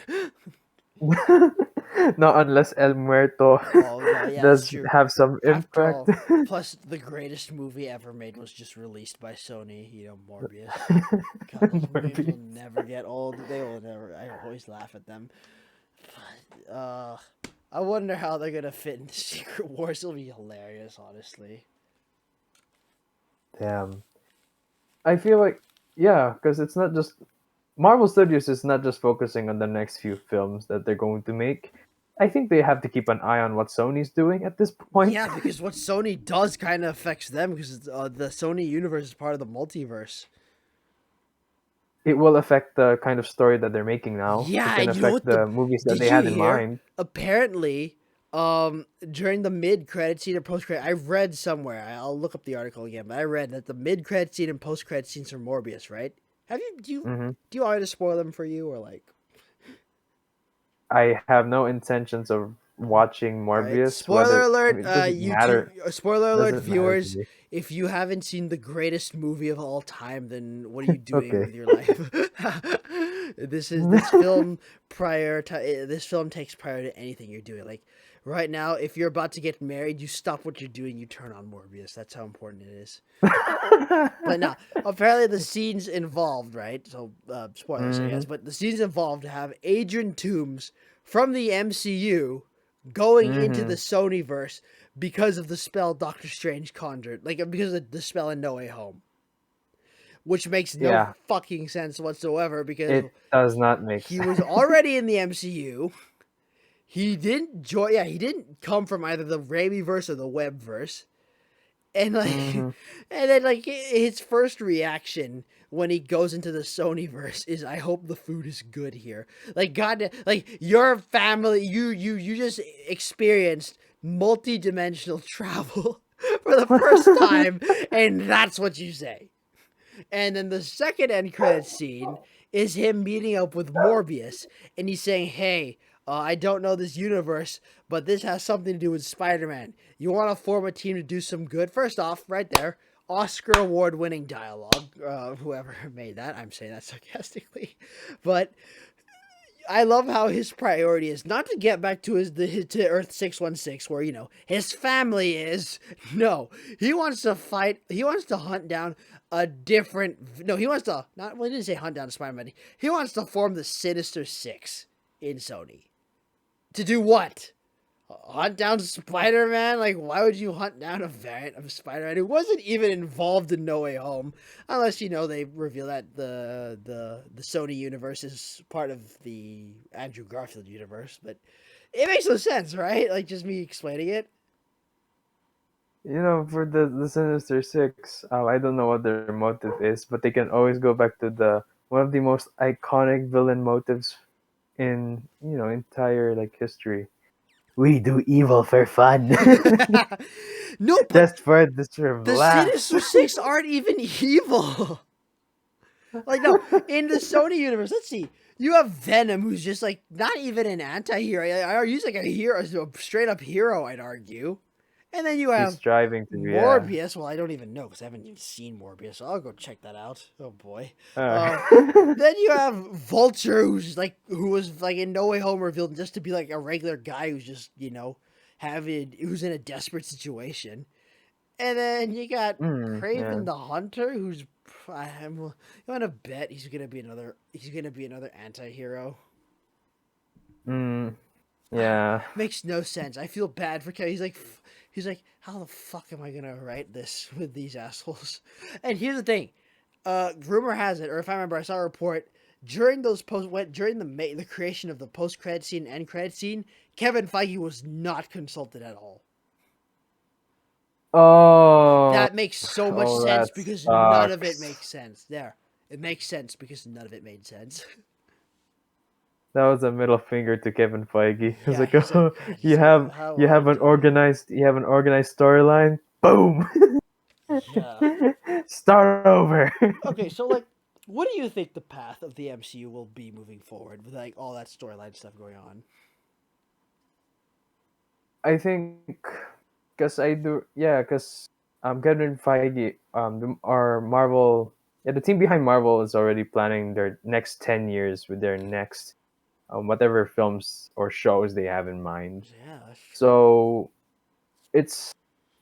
Not unless El Muerto Oh no, yeah, that's does true. have some After impact. all, plus the greatest movie ever made was just released by Sony. Morbius. God, those memes will Morbius. never get old. They will never. I always laugh at them. But, I wonder how they're gonna fit into Secret Wars. It'll be hilarious, honestly. Damn. I feel like yeah, because it's not just Marvel Studios is not just focusing on the next few films that they're going to make. I think they have to keep an eye on what Sony's doing at this point. Yeah, because what Sony does kind of affects them because the Sony universe is part of the multiverse. It will affect the kind of story that they're making now. It Yeah, can and you know affect what the the movies that did they you had in hear? mind. Apparently, during the mid credit scene or post credit, I read somewhere. I'll look up the article again, but I read that the mid credit scene and post credit scenes from Morbius, right? Have you Hmm. do you want me to spoil them for you or like? I have no intentions of watching All right, Morbius. spoiler Whether I alert, mean, it doesn't YouTube. matter. Spoiler alert, Doesn't matter to viewers. me. If you haven't seen the greatest movie of all time, then what are you doing Okay. with your life? This film This film takes prior to anything you're doing. Like right now, if you're about to get married, you stop what you're doing, you turn on Morbius. That's how important it is. But now, apparently, the scenes involved, right? So, spoilers, I guess. Hmm. But the scenes involved have Adrian Toomes from the MCU going into the Hmm. Sonyverse because of the spell Doctor Strange conjured, like because of the spell in No Way Home, which makes no Yeah, fucking sense whatsoever because it does not make he was sense. already in the MCU. He didn't join. Yeah, he didn't come from either the Raimi verse or the Web verse. And like, Mm-hmm. and then like his first reaction when he goes into the Sonyverse is, "I hope the food is good here." Like, God, like your family, you just experienced multi-dimensional travel for the first time, and that's what you say. And then the second end credit scene is him meeting up with Morbius, and he's saying, "Hey, I don't know this universe, but this has something to do with Spider-Man. You want to form a team to do some good?" First off, right there, Oscar award-winning dialogue. Whoever made that, I'm saying that sarcastically, but I love how his priority is not to get back to to Earth 616, where his family is. No, he wants to fight. He wants to hunt down a different. No, he wants to not. Well, he didn't say hunt down Spider-Man. He wants to form the Sinister Six in Sony. To do what? Hunt down Spider-Man? Like, why would you hunt down a variant of Spider-Man who wasn't even involved in No Way Home? Unless they reveal that the Sony universe is part of the Andrew Garfield universe, but it makes no sense, right? Like, just me explaining it. For the Sinister Six, I don't know what their motive is, but they can always go back to the one of the most iconic villain motives in entire like history. We do evil for fun, No, but just for the laughs. Sinister Six aren't even evil. Like, no, in the Sony universe, let's see. You have Venom, who's just like not even an anti-hero. He's like a hero, a straight up hero, I'd argue. And then you He's have striving to be, yeah. Morbius. Well, I don't even know because I haven't even seen Morbius, so I'll go check that out. Oh boy. Uh, Then you have Vulture, who was like in No Way Home revealed just to be like a regular guy who's just who's in a desperate situation. And then you got yeah. Craven the Hunter, who's you want to bet he's gonna be another anti-hero. Mm, yeah. Makes no sense. I feel bad for Kevin. He's like, how the fuck am I gonna write this with these assholes? And here's the thing. Rumor has it, or if I remember, I saw a report during the creation of the post credit scene and end credit scene. Kevin Feige was not consulted at all. Oh, That makes so much oh, sense that because none of it sucks. makes sense. There, it makes sense because none of it made sense. That was a middle finger to Kevin Feige. He was Yeah, like, he's like, "Oh, he's like, how I do it. you have an organized storyline. Boom, Yeah. start over." Okay, so like, what do you think the path of the MCU will be moving forward with like all that storyline stuff going on? I think, cause I do, yeah, cause Kevin Feige, our Marvel, yeah, the team behind Marvel is already planning their next 10 years with their next whatever films or shows they have in mind. Yeah, that's true. So it's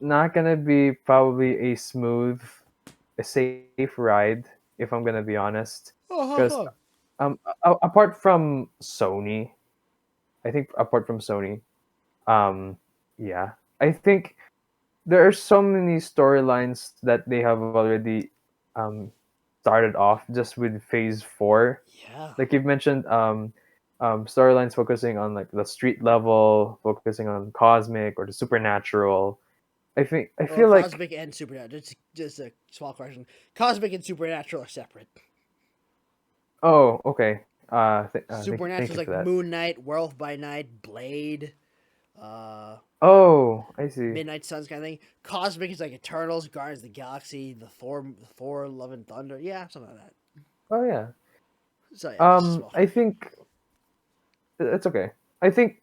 not gonna be probably a safe ride if I'm gonna be honest. Because Oh, apart from Sony, I think apart from Sony, um, yeah, I think there are so many storylines that they have already um started off just with Phase Four. yeah. Like you've mentioned, storylines focusing on like the street level, focusing on cosmic or the supernatural. I Well, feel like, cosmic and supernatural. Just a small correction. Cosmic and supernatural are separate. oh, okay. Thank Supernatural you is for like that. Moon Knight, Werewolf by Night, Blade, uh, Oh, I see. Midnight Suns kind of thing. Cosmic is like Eternals, Guardians of the Galaxy, Thor, Love and Thunder. Yeah, something like that. Oh yeah. So yeah, just a small I correction. think it's okay. I think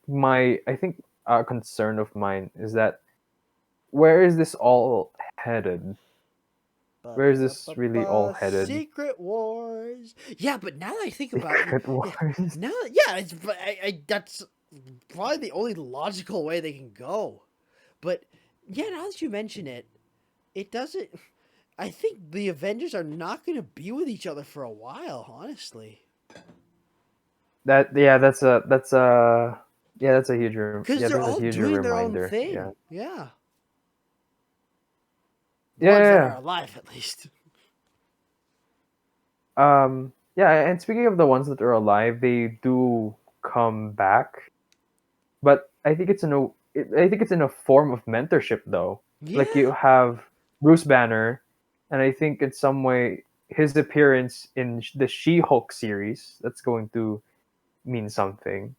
a concern of mine is that where is this all headed? Where is this really all headed? Secret Wars. Yeah, but now that I think about it, Secret yeah, Wars. that's probably the only logical way they can go. But yeah, now that you mention it, it doesn't. I think the Avengers are not going to be with each other for a while, honestly, That yeah, that's a because they're that's a all huge doing their own reminder. Yeah. thing. Yeah, the Yeah, ones that yeah, are alive, at least. yeah, and speaking of the ones that are alive, they do come back, but I think it's in a form of mentorship though. Like Yeah. Bruce Banner, and I think in some way his appearance in the She-Hulk series that's going to mean something.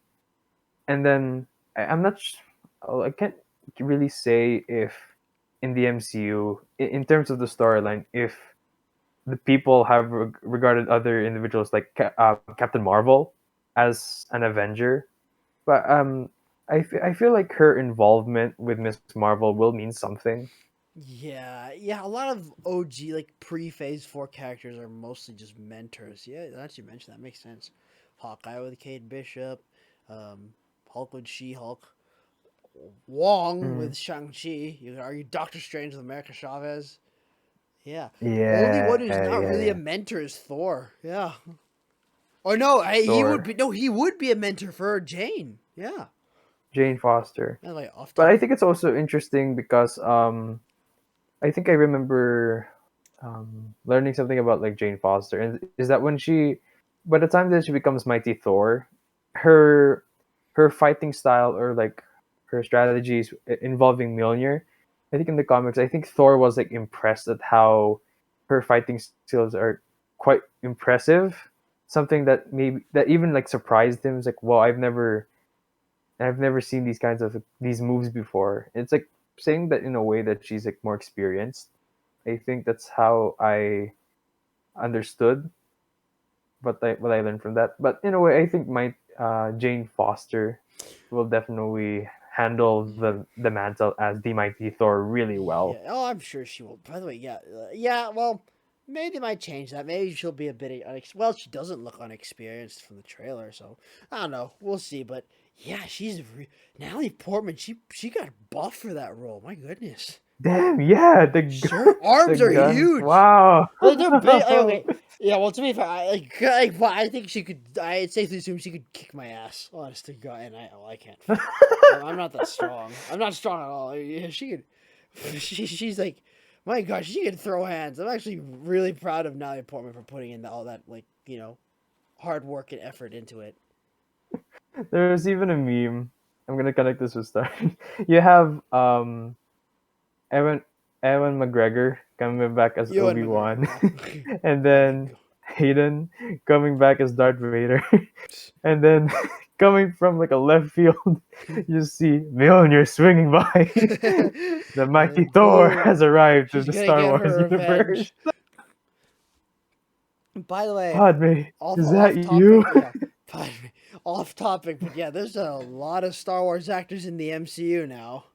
And then I'm not. I can't really say if in the MCU, in terms of the storyline, if the people have regarded other individuals like Captain Marvel as an Avenger, but I feel like her involvement with Miss Marvel will mean something. Yeah, yeah. A lot of OG like pre-Phase 4 characters are mostly just mentors. Yeah, now that you mentioned that makes sense. Hawkeye with Kate Bishop, Hulk with She-Hulk, Wong Mm. with Shang-Chi. You could argue Doctor Strange with America Chavez. Yeah. Only one Yeah, who's not yeah, really a yeah. mentor is Thor. Yeah. Or no, he would Thor, be. No, he would be a mentor for Jane. Yeah. Jane Foster. That's like off But I topic. think it's also interesting because I think I remember learning something about like Jane Foster, and is that when by the time that she becomes Mighty Thor, her her fighting style or like her strategies involving Mjolnir, I think in the comics, I think Thor was like impressed at how her fighting skills are quite impressive. Something that maybe that even like surprised him. It's like, well, I've never seen these kinds of these moves before. It's like saying that in a way that she's like more experienced. I think that's how I understood what I learned from that. But in a way, I think my Jane Foster will definitely handle the mantle as the Mighty Thor really Yeah. well. Oh, I'm sure she will. By the way, yeah, yeah. Well, maybe they might change that. Maybe she'll be a bit well. She doesn't look unexperienced from the trailer, so I don't know. We'll see. But yeah, Natalie Portman. She got buff for that role. My goodness, Damn, yeah, her the arms are gun. huge. Wow. Like they're big. Like, okay, yeah. Well, to me, but I think she could. I'd safely assume she could kick my ass. Honest to God, and I can't. I'm not that strong. I'm not strong at all. Yeah, she could. She's like, my gosh, she can throw hands. I'm actually really proud of Natalie Portman for putting in all that hard work and effort into it. There's even a meme. I'm gonna connect this with Star. You have Evan Evan McGregor coming back as Ewan Obi McGregor, Wan, yeah. and Oh my then Hayden coming back as Darth Vader, and then coming from like a left field, you see Mjolnir swinging by. god. The And mighty then Thor boom, has arrived to she's the gonna Star get Wars her universe. revenge. By the way, Padme, is off that you? topic, yeah. Pardon me, off topic, but yeah, there's a lot of Star Wars actors in the MCU now.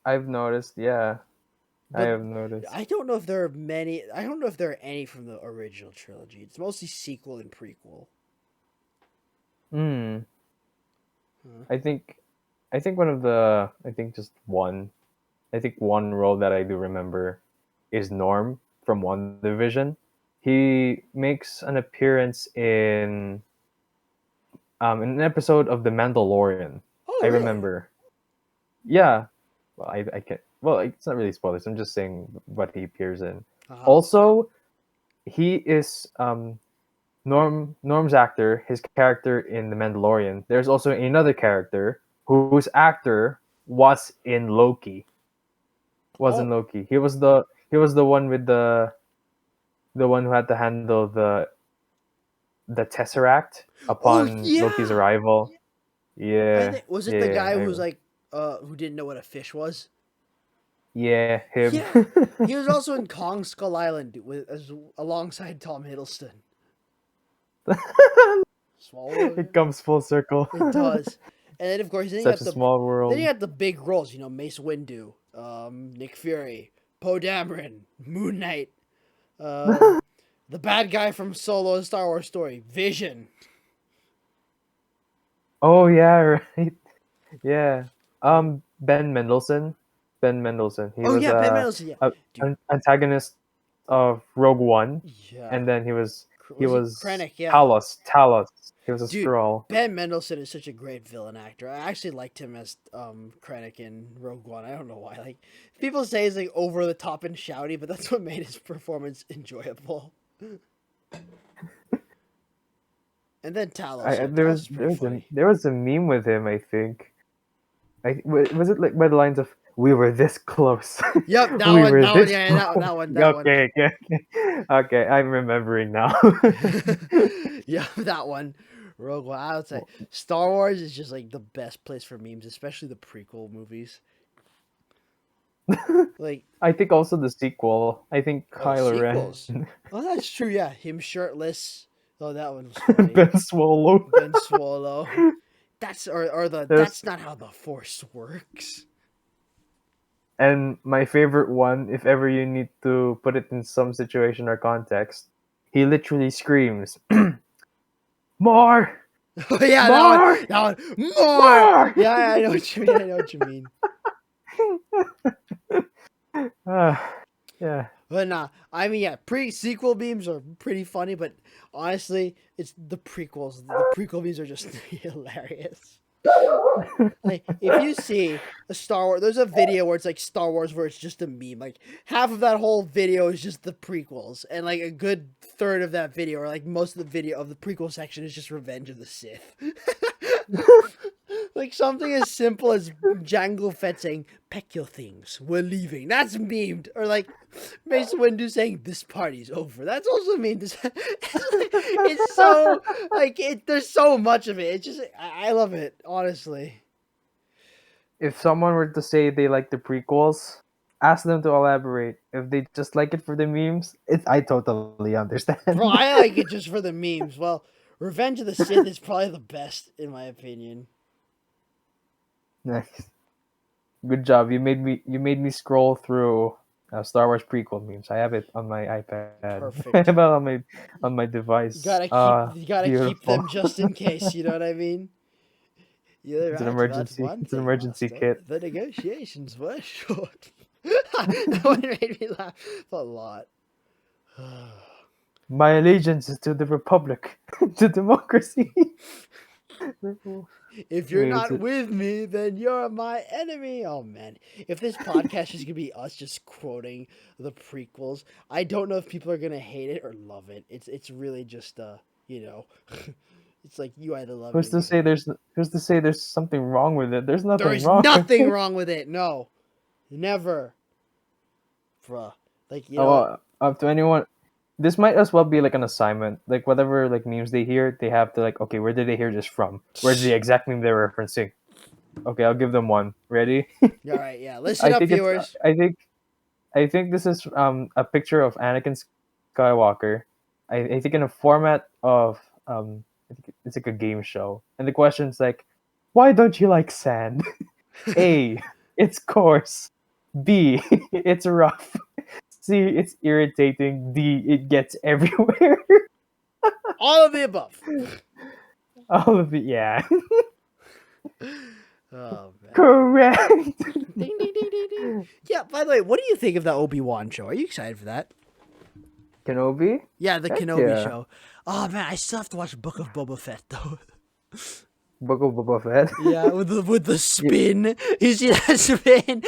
I've noticed. Yeah, I But have noticed. I don't know if there are many. I don't know if there are any from the original trilogy. It's mostly sequel and prequel. Hmm. Huh. I think. I think one of the. I think just one. I think one role that I do remember is Norm from One Division. He makes an appearance in an episode of The Mandalorian. I Oh, really? remember. Yeah. Well, I can't. Well, it's not really spoilers. I'm just saying what he appears in. Uh huh. Also, he is Norm's actor. His character in The Mandalorian. There's also another character whose actor was in Loki. Was in Oh. Loki. He was the one with the one who had to handle the Tesseract Oh upon Loki's yeah. arrival. I Yeah, think was it the yeah, guy who's like who didn't know what a fish was? yeah, him. Yeah. He was also in Kong Skull Island alongside Tom Hiddleston. Small world. It comes full circle. It does. And then of course Such a small then you world. got the big roles, Mace Windu, Nick Fury, Poe Dameron, Moon Knight, um, the bad guy from Solo: A Star Wars Story, Vision. Oh yeah, right. Yeah. Yeah. Ben Mendelsohn. Ben Mendelsohn. He Oh was yeah, Ben Mendelsohn. Yeah, dude. an antagonist of Rogue One, Yeah. and then he Was he was Krennic? Yeah, Talos. He was a dude. scroll. Ben Mendelsohn is such a great villain actor. I actually liked him as Krennic in Rogue One. I don't know why. Like people say he's like over the top and shouty, but that's what made his performance enjoyable. And then Talos. Yeah, Talos is pretty funny. There was a meme with him. I think. Was it like by the lines of We were this close. Yep, We that were one, this yeah, close. that one. Okay, okay. I'm remembering now. Yeah, that one. Rogue One. I would say Star Wars is just like the best place for memes, especially the prequel movies. Like, I think also the sequel. I think oh, the Kylo sequels. Ren, Oh, that's true. Yeah, him shirtless. Oh, that one was funny. Ben Swallow. Ben Swallow. That's or the There's that's not how the Force works. And my favorite one, if ever you need to put it in some situation or context, he literally screams, "More, Oh yeah, more, that one. More. more!" Yeah, I know what you mean. I know what you mean. Yeah, But nah, I mean, yeah, pre-sequel memes are pretty funny, but honestly, it's the prequels. The prequel memes are just hilarious. Like, if you see a Star Wars, there's a video where it's like Star Wars where it's just a meme. Like, half of that whole video is just the prequels, and like a good third of that video, or like most of the video of the prequel section, is just Revenge of the Sith. Like something as simple as Jango Fett saying, "Pack your things, we're leaving." That's memed. Or like Mace Windu saying, "This party's over." That's also memed. It's so like there's so much of it. It's just I love it, honestly. if someone were to say they like the prequels, ask them to elaborate. If they just like it for the memes, I totally Bro, understand. I like it just for the memes. Well, Revenge of the Sith is probably the best in my opinion. Nice, good job. You made me scroll through Star Wars prequel memes. I have it on my iPad. I Perfect. have it on my device. You gotta keep Beautiful. them just in case. You know what I mean? You're It's an right about emergency. one It's an thing, emergency Master. kit. The negotiations were short. That one made me laugh a lot. My allegiance is to the republic, to democracy. If you're Wait, is not it? with me, then you're my enemy. Oh man, if this podcast is gonna be us just quoting the prequels, I don't know if people are gonna hate it or love it. It's really just you know, it's like you either love it or Who's to you say don't. there's something wrong with it? There's There nothing is wrong with nothing it. wrong with it. No, never, bruh. Like you know what? Oh, up to anyone. This might as well be like an assignment. Like whatever like memes they hear, they have to like, okay, where did they hear this from? Where's the exact meme they're referencing? Okay, I'll give them one. Ready? All right, yeah. Listen I up, think it's. viewers. I think. I think this is a picture of Anakin Skywalker. I think in a format of I think it's like a game show, and the question's like, why don't you like sand? A, it's coarse. B, it's rough. C, it's irritating. D, it gets everywhere. All of the above. All of it, yeah. Oh man. Correct. Ding ding ding ding ding. Yeah. By the way, what do you think of the Obi-Wan show? Are you excited for that? Kenobi? Yeah, the Heck Kenobi yeah. show. Oh man, I still have to watch Book of Boba Fett though. Book of Boba Fett. Yeah, with the Yeah. spin. You see that spin?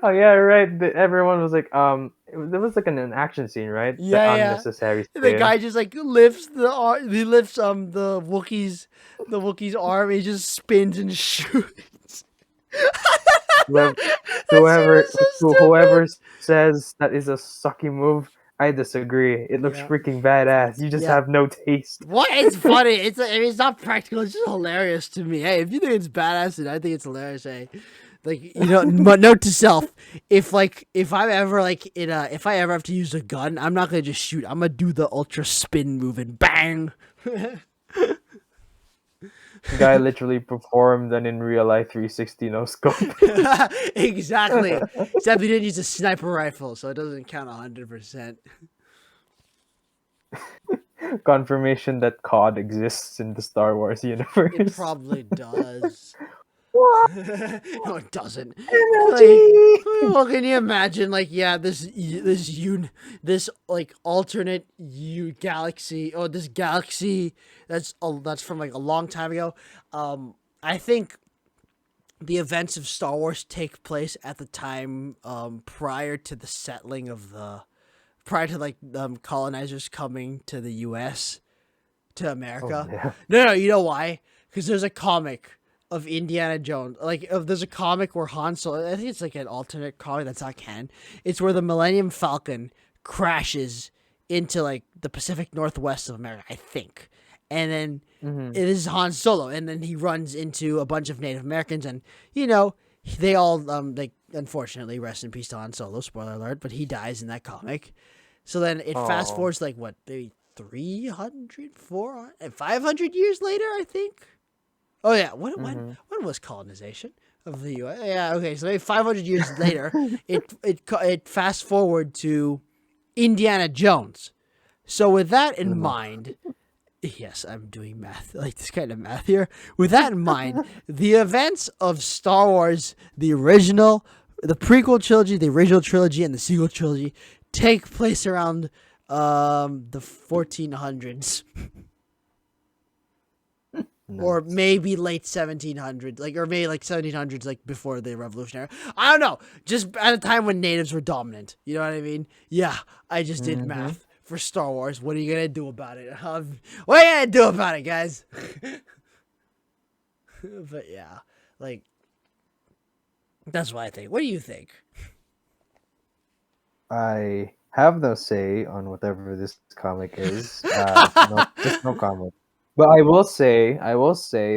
Oh yeah, right. Everyone was like, there was like an action scene, right? The Yeah, yeah. unnecessary The spin. guy just like lifts he lifts the Wookiee's arm. He just spins and shoots. Whoever, That scene was so stupid. whoever says that is a sucky move, I disagree. It looks Yeah, freaking badass. You just yeah. have no taste. What? It's funny. I mean, it's not practical. It's just hilarious to me. Hey, if you think it's badass, and I think it's hilarious. Hey, like but note to self: if I'm ever like if I ever have to use a gun, I'm not gonna just shoot. I'm gonna do the ultra spin move and bang. Guy literally performed an in real life 360 no scope. Exactly. Except he didn't use a sniper rifle, so it doesn't count 100%. Confirmation that COD exists in the Star Wars It universe. probably does. What No, it doesn't. Like, energy? well, can you imagine? Like, yeah, this like alternate galaxy, or this galaxy that's from like a long time ago. I think the events of Star Wars take place at the time prior to the settling of prior to like colonizers coming to the U.S. to Oh America. yeah. No, you know why? Because there's a comic. of Indiana Jones. Like, there's a comic where Han Solo. I think it's like an alternate comic that's not canon. It's where the Millennium Falcon crashes into like the Pacific Northwest of America, I think, and then Mm-hmm. it is Han Solo, and then he runs into a bunch of Native Americans, and you know they all like unfortunately rest in peace to Han Solo. Spoiler alert, but he dies in that comic. So then it fast Oh. forwards like what, maybe 300, 400, 500 years later, I think. Oh yeah, Mm-hmm. when was colonization of the U.S.? Yeah, okay, so maybe 500 years later, it fast forward to Indiana Jones. So with that in Mm-hmm. mind, yes, I'm doing math, like this kind of math here. With that in mind, the events of Star Wars, the original, the prequel trilogy, the original trilogy, and the sequel trilogy take place around the 1400s or Nice. maybe late 1700s, like, or maybe like 1700s, like before the Revolutionary. I don't know. Just at a time when natives were dominant. You know what I mean? Yeah, I just did Mm-hmm. math for Star Wars. What are you gonna do about it? What are you gonna do about it, guys? But yeah, like that's what I think. What do you think? I have no say on whatever this comic is. No, just no comment. But I will say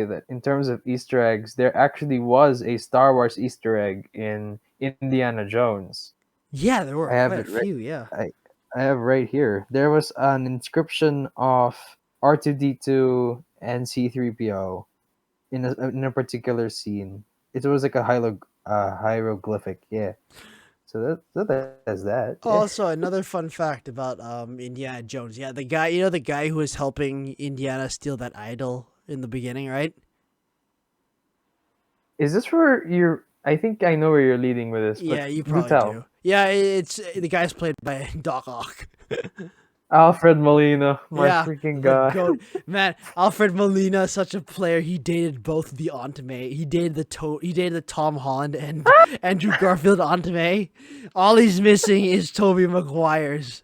that in terms of Easter eggs, there actually was a Star Wars Easter egg in Indiana Jones. Yeah, there were I have quite a it right. few. Yeah. I I have right here. There was an inscription of R2D2 and C3PO in a particular scene. It was like a hieroglyphic. Yeah. So that's that. Yeah. Also, another fun fact about Indiana Jones. Yeah, the guy, you know, the guy who was helping Indiana steal that idol in the beginning, right? Is this where you're? I think I know where you're leading with this, but Yeah, you do probably tell. do. Yeah, it's the guy's played by Doc Ock. Alfred Molina, my Yeah, freaking the god. goat man. Alfred Molina, such a player. He dated both the Aunt May. He dated he dated the Tom Holland and Andrew Garfield Aunt May. All he's missing is Toby Maguire's.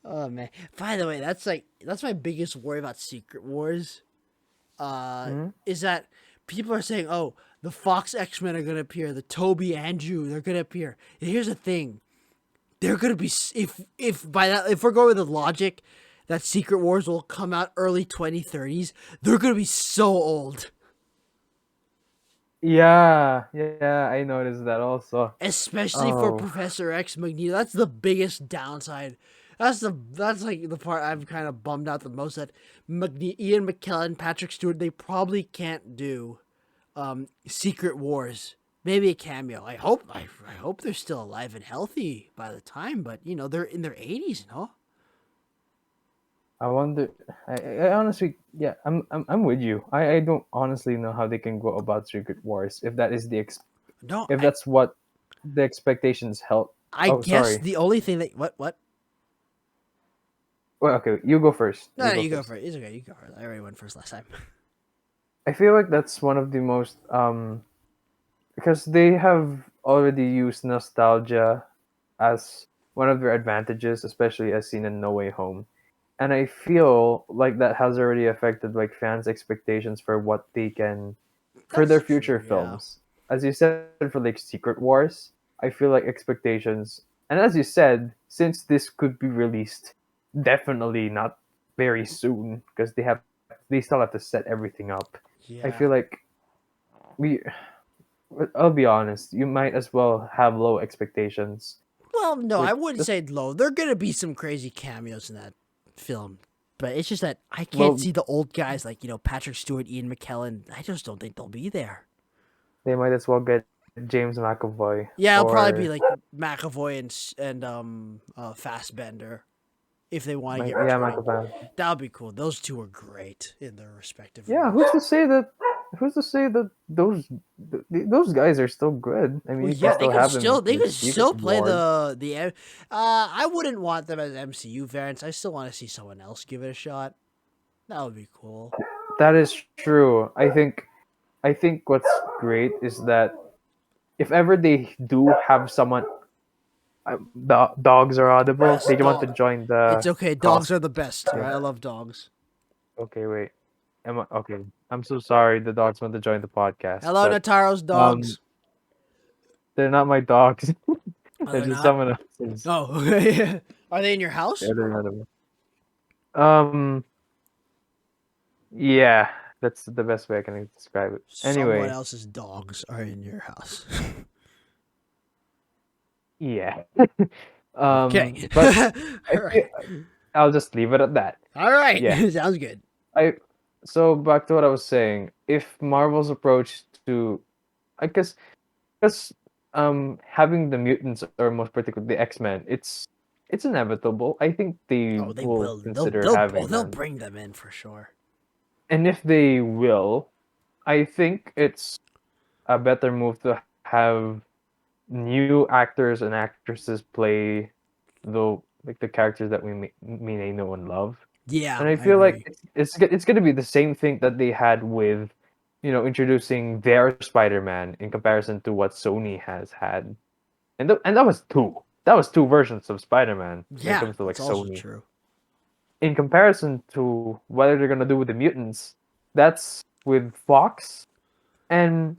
Oh man. By the way, that's my biggest worry about Secret Wars. Hmm? Is that people are saying, "Oh, the Fox X-Men are gonna appear. The Toby Andrew, they're gonna appear." And here's the thing: they're gonna be if by that if we're going with the logic that Secret Wars will come out early 2030s, they're gonna be so old. Yeah, I noticed that also. Especially for Oh, Professor X Magneto. That's the biggest downside. That's like the part I'm kind of bummed out the most that Ian McKellen, Patrick Stewart, they probably can't do Secret Wars. Maybe a cameo. I hope they're still alive and healthy by the time, but you know, they're in their 80s, no? I wonder. I honestly, yeah, I'm with you. I don't honestly know how they can go about Secret Wars if that is No, if that's what the expectations held. I Oh, guess sorry. the only thing that what? Well, okay, you go first. No, You no, go you go first. for it. It's okay. You go for it. I already went first last time. I feel like that's one of the most because they have already used nostalgia as one of their advantages, especially as seen in No Way Home. And I feel like that has already affected like fans' expectations for what they can for That's their future true. Yeah. films. As you said for like Secret Wars, I feel like expectations and as you said, since this could be released definitely not very soon because they still have to set everything up. I Yeah. feel like we I'll be honest, you might as well have low expectations. Well, no, I Like wouldn't just say low. There are gonna be some crazy cameos in that film, but it's just that I can't well see the old guys like Patrick Stewart, Ian McKellen. I just don't think they'll be there. they might as well get James McAvoy Yeah, it'll probably be or like McAvoy and Fassbender if they want to get Yeah, returning. McAvoy. That would be cool. Those two are great in their respective Yeah, roles. who's to say that those guys are still good? I mean, Well, you can yeah, still have them they in the could Secret still play Wars. I wouldn't want them as MCU variants. I still want to see someone else give it a shot. That would be cool. That is true. I think what's great is that if ever they do have someone, dogs are audible. Yes, They want to dog. join It's the okay. Dogs cause. are the best. All Yeah. right, I love dogs. Okay, wait. Am I okay? I'm so sorry. The dogs want to join the podcast, Hello, but Nataro's um, dogs. they're not my dogs. Oh, They're they're just not. someone else's. Oh, are they in your Yeah, house? they're not. Yeah, that's the best way I can describe it. Someone Anyway, else's dogs are in your house. yeah. Okay. But I All feel right. I'll just leave it at that. All right. Yeah. Sounds good. I So back to what I was saying. If Marvel's approach to, I guess, because having the mutants, or most particularly the X-Men, it's inevitable. I think they Oh, they will will. consider having They'll them. bring them in for sure. And if they will, I think it's a better move to have new actors and actresses play the characters that we may know and love. Yeah, And I I feel like agree. it's gonna be the same thing that they had with, introducing their Spider-Man in comparison to what Sony has had. And that was two. That was two versions of Spider-Man when it Yeah, comes to like that's also Sony. true. In comparison to what they're gonna do with the mutants, that's with Fox. And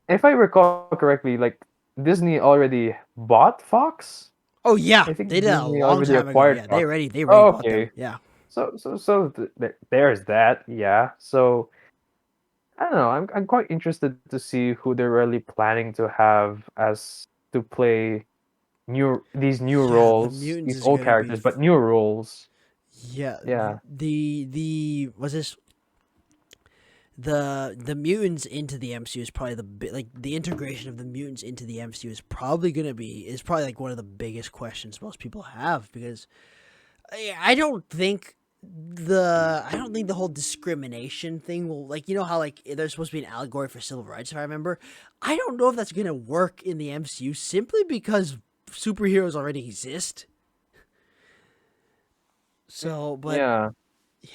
if I recall correctly, like Disney already bought Fox. Oh yeah, I think they did that a Disney long already time ago. acquired Yeah, Fox. they already Oh, bought them. okay. Yeah. There's that. Yeah. So I don't know. I'm quite interested to see who they're really planning to have as to play these new Yeah, the roles, mutants these is old gonna be. characters, but new roles. Yeah, Yeah. the was this the mutants into the MCU is probably like the integration of the mutants into the MCU is probably like one of the biggest questions most people have because I don't think the whole discrimination thing will, like, you know how like there's supposed to be an allegory for civil rights, if I remember. I don't know if that's gonna work in the MCU simply because superheroes already exist. So, but Yeah.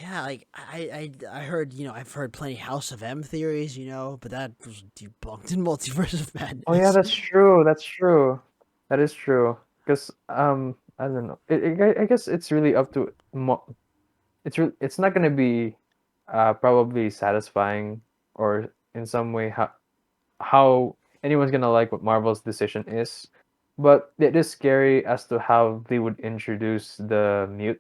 yeah, like I heard, I've heard plenty House of M theories, but that was debunked in Multiverse of Oh yeah, Madness. that's true. That's true. That is true. Because I don't know. I guess it's really up to it's not gonna be probably satisfying, or in some way how anyone's gonna like what Marvel's decision is, but it is scary as to how they would introduce the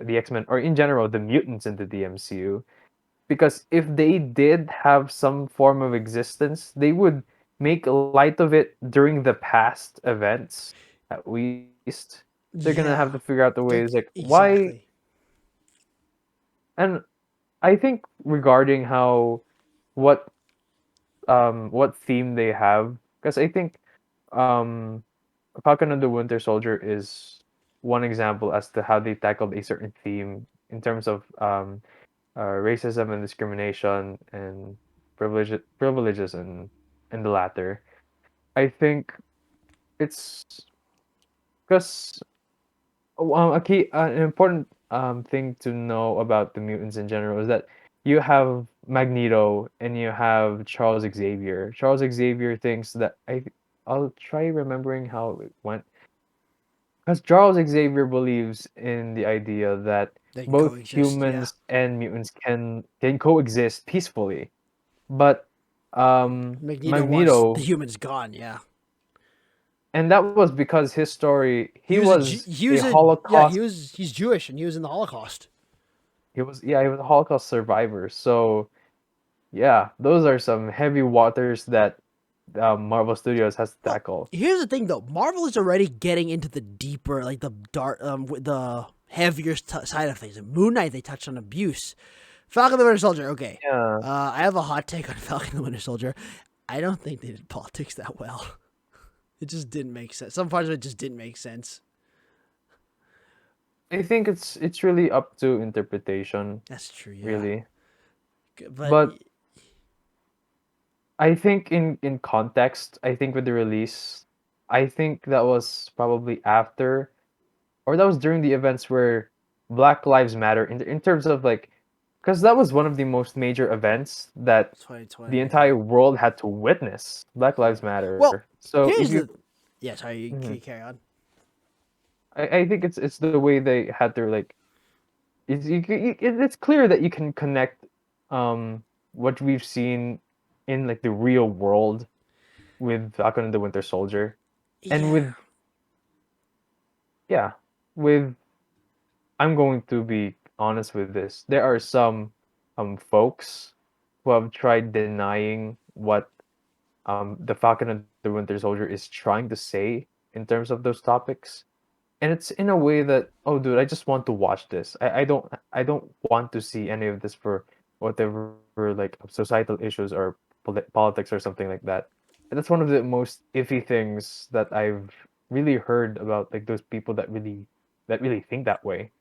X-Men, or in general the mutants, into the MCU. Because if they did have some form of existence, they would make light of it during the past events, at least. They're gonna have to Yeah, figure out the ways like why. exactly. And I think regarding what what theme they have, because I think um Falcon and the Winter Soldier is one example as to how they tackled a certain theme in terms of racism and discrimination and privileges and the latter. I think it's because an important thing to know about the mutants in general is that you have Magneto and you have Charles Xavier. Charles Xavier thinks that I'll try remembering how it went. Because Charles Xavier believes in the idea that They can both coexist. Yeah, humans and mutants can coexist peacefully. But Magneto wants the Magneto, humans gone. Yeah, and that was because his story, he was He a was a yeah Holocaust. he's Jewish and he was in the Holocaust. He was a Holocaust survivor. So yeah, those are some heavy waters that Marvel Studios has to Well, tackle. here's the thing though. Marvel is already getting into the deeper, like the dark, the heavier side of things. In Moon Knight, they touched on abuse. Falcon the Winter Soldier. Okay, Yeah, I have a hot take on Falcon the Winter Soldier. I don't think they did politics that well. It just didn't make sense. Some parts of it just didn't make sense. I think it's really up to interpretation, That's true. Yeah, really. but But I think in context, I think with the release, I think that was probably after, or that was during the events where Black Lives Matter, in terms of like, because that was one of the most major events that the 2020. Yeah. entire world had to witness. Black Lives Matter. Well, So if here's you, the. Yeah, sorry. Mhm. You carry on. I think it's the way they had to like it's clear that you can connect what we've seen in like the real world with Falcon and the Winter Soldier, and Yeah. with yeah, with I'm going to be honest with this. There are some folks who have tried denying what the Falcon and the Winter Soldier is trying to say in terms of those topics. And it's in a way that, oh dude, I just want to watch this. I don't want to see any of this for whatever like societal issues or politics or something like that. And that's one of the most iffy things that I've really heard about like those people that really think that way.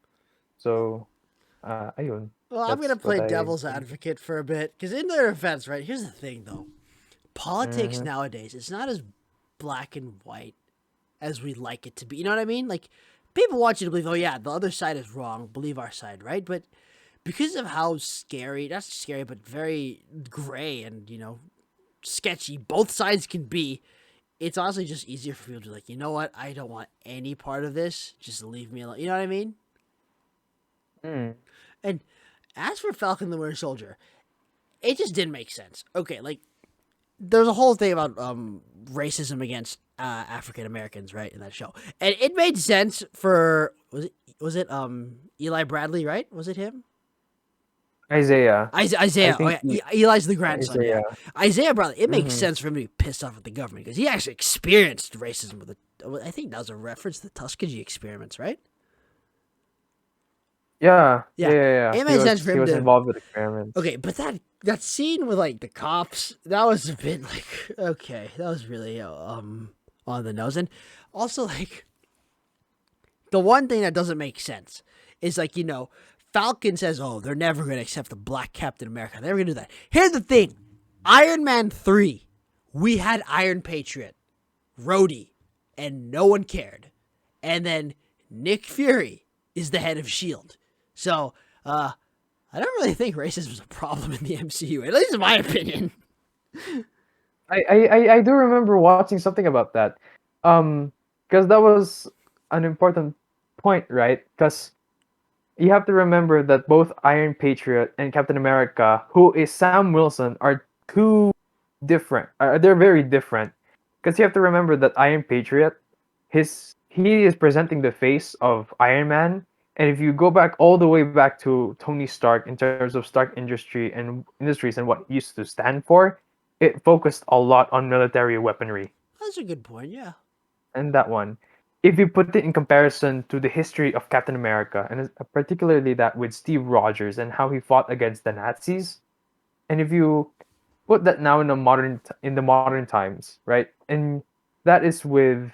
So, ayun. Well, I'm That's gonna what play I devil's think. advocate for a bit because in their defense, right? Here's the thing, though. Politics Mm-hmm. nowadays, it's not as black and white as we like it to be. You know what I mean? Like, people want you to believe, oh yeah, the other side is wrong. Believe our side, right? But because of how scary, not scary, but very gray and sketchy both sides can be, it's honestly just easier for people to be like, you know what? I don't want any part of this. Just leave me alone. You know what I mean? Mm. And as for Falcon the Winter Soldier, it just didn't make sense. Okay, like there's a whole thing about racism against African Americans, right, in that show, and it made sense for was it Eli Bradley, right? Was it him? Isaiah. I Isaiah. Oh think yeah, Eli's the grandson. Yeah, Isaiah. Isaiah Bradley. It makes Mm-hmm. sense for him to be pissed off at the government because he actually experienced racism with it. I think that was a reference to the Tuskegee experiments, right? Yeah, Yeah, yeah, yeah. it He made sense was for he him was to. involved with experiments. Okay, but that scene with like the cops, that was a bit like okay, that was really on the nose, and also like the one thing that doesn't make sense is like Falcon says, "Oh, they're never gonna accept the black Captain America. They're never gonna do that." Here's the thing: Iron Man 3, we had Iron Patriot, Rhodey, and no one cared, and then Nick Fury is the head of Shield, so I don't really think racism is a problem in the MCU, at least in my opinion. I do remember watching something about that. Because that was an important point, right? Because you have to remember that both Iron Patriot and Captain America, who is Sam Wilson, are two different. They're very different. Because you have to remember that Iron Patriot, he is presenting the face of Iron Man. And if you go back all the way back to Tony Stark in terms of Stark Industries and what he used to stand for, it focused a lot on military weaponry. That's a good point, yeah. And that one, if you put it in comparison to the history of Captain America, and particularly that with Steve Rogers and how he fought against the Nazis, and if you put that now in the modern times, right, and that is with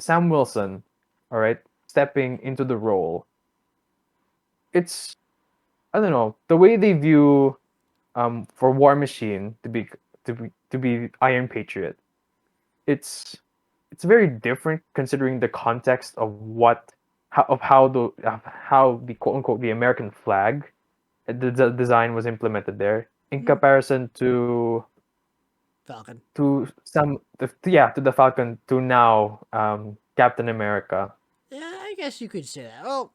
Sam Wilson, all right, stepping into the role, it's I don't know the way they view for War Machine to be Iron Patriot. It's it's very different considering the context of how the quote unquote the American flag the design was implemented there in Hmm. comparison Falcon. to the Falcon to now Captain America. Yeah, I guess you could say that. Well,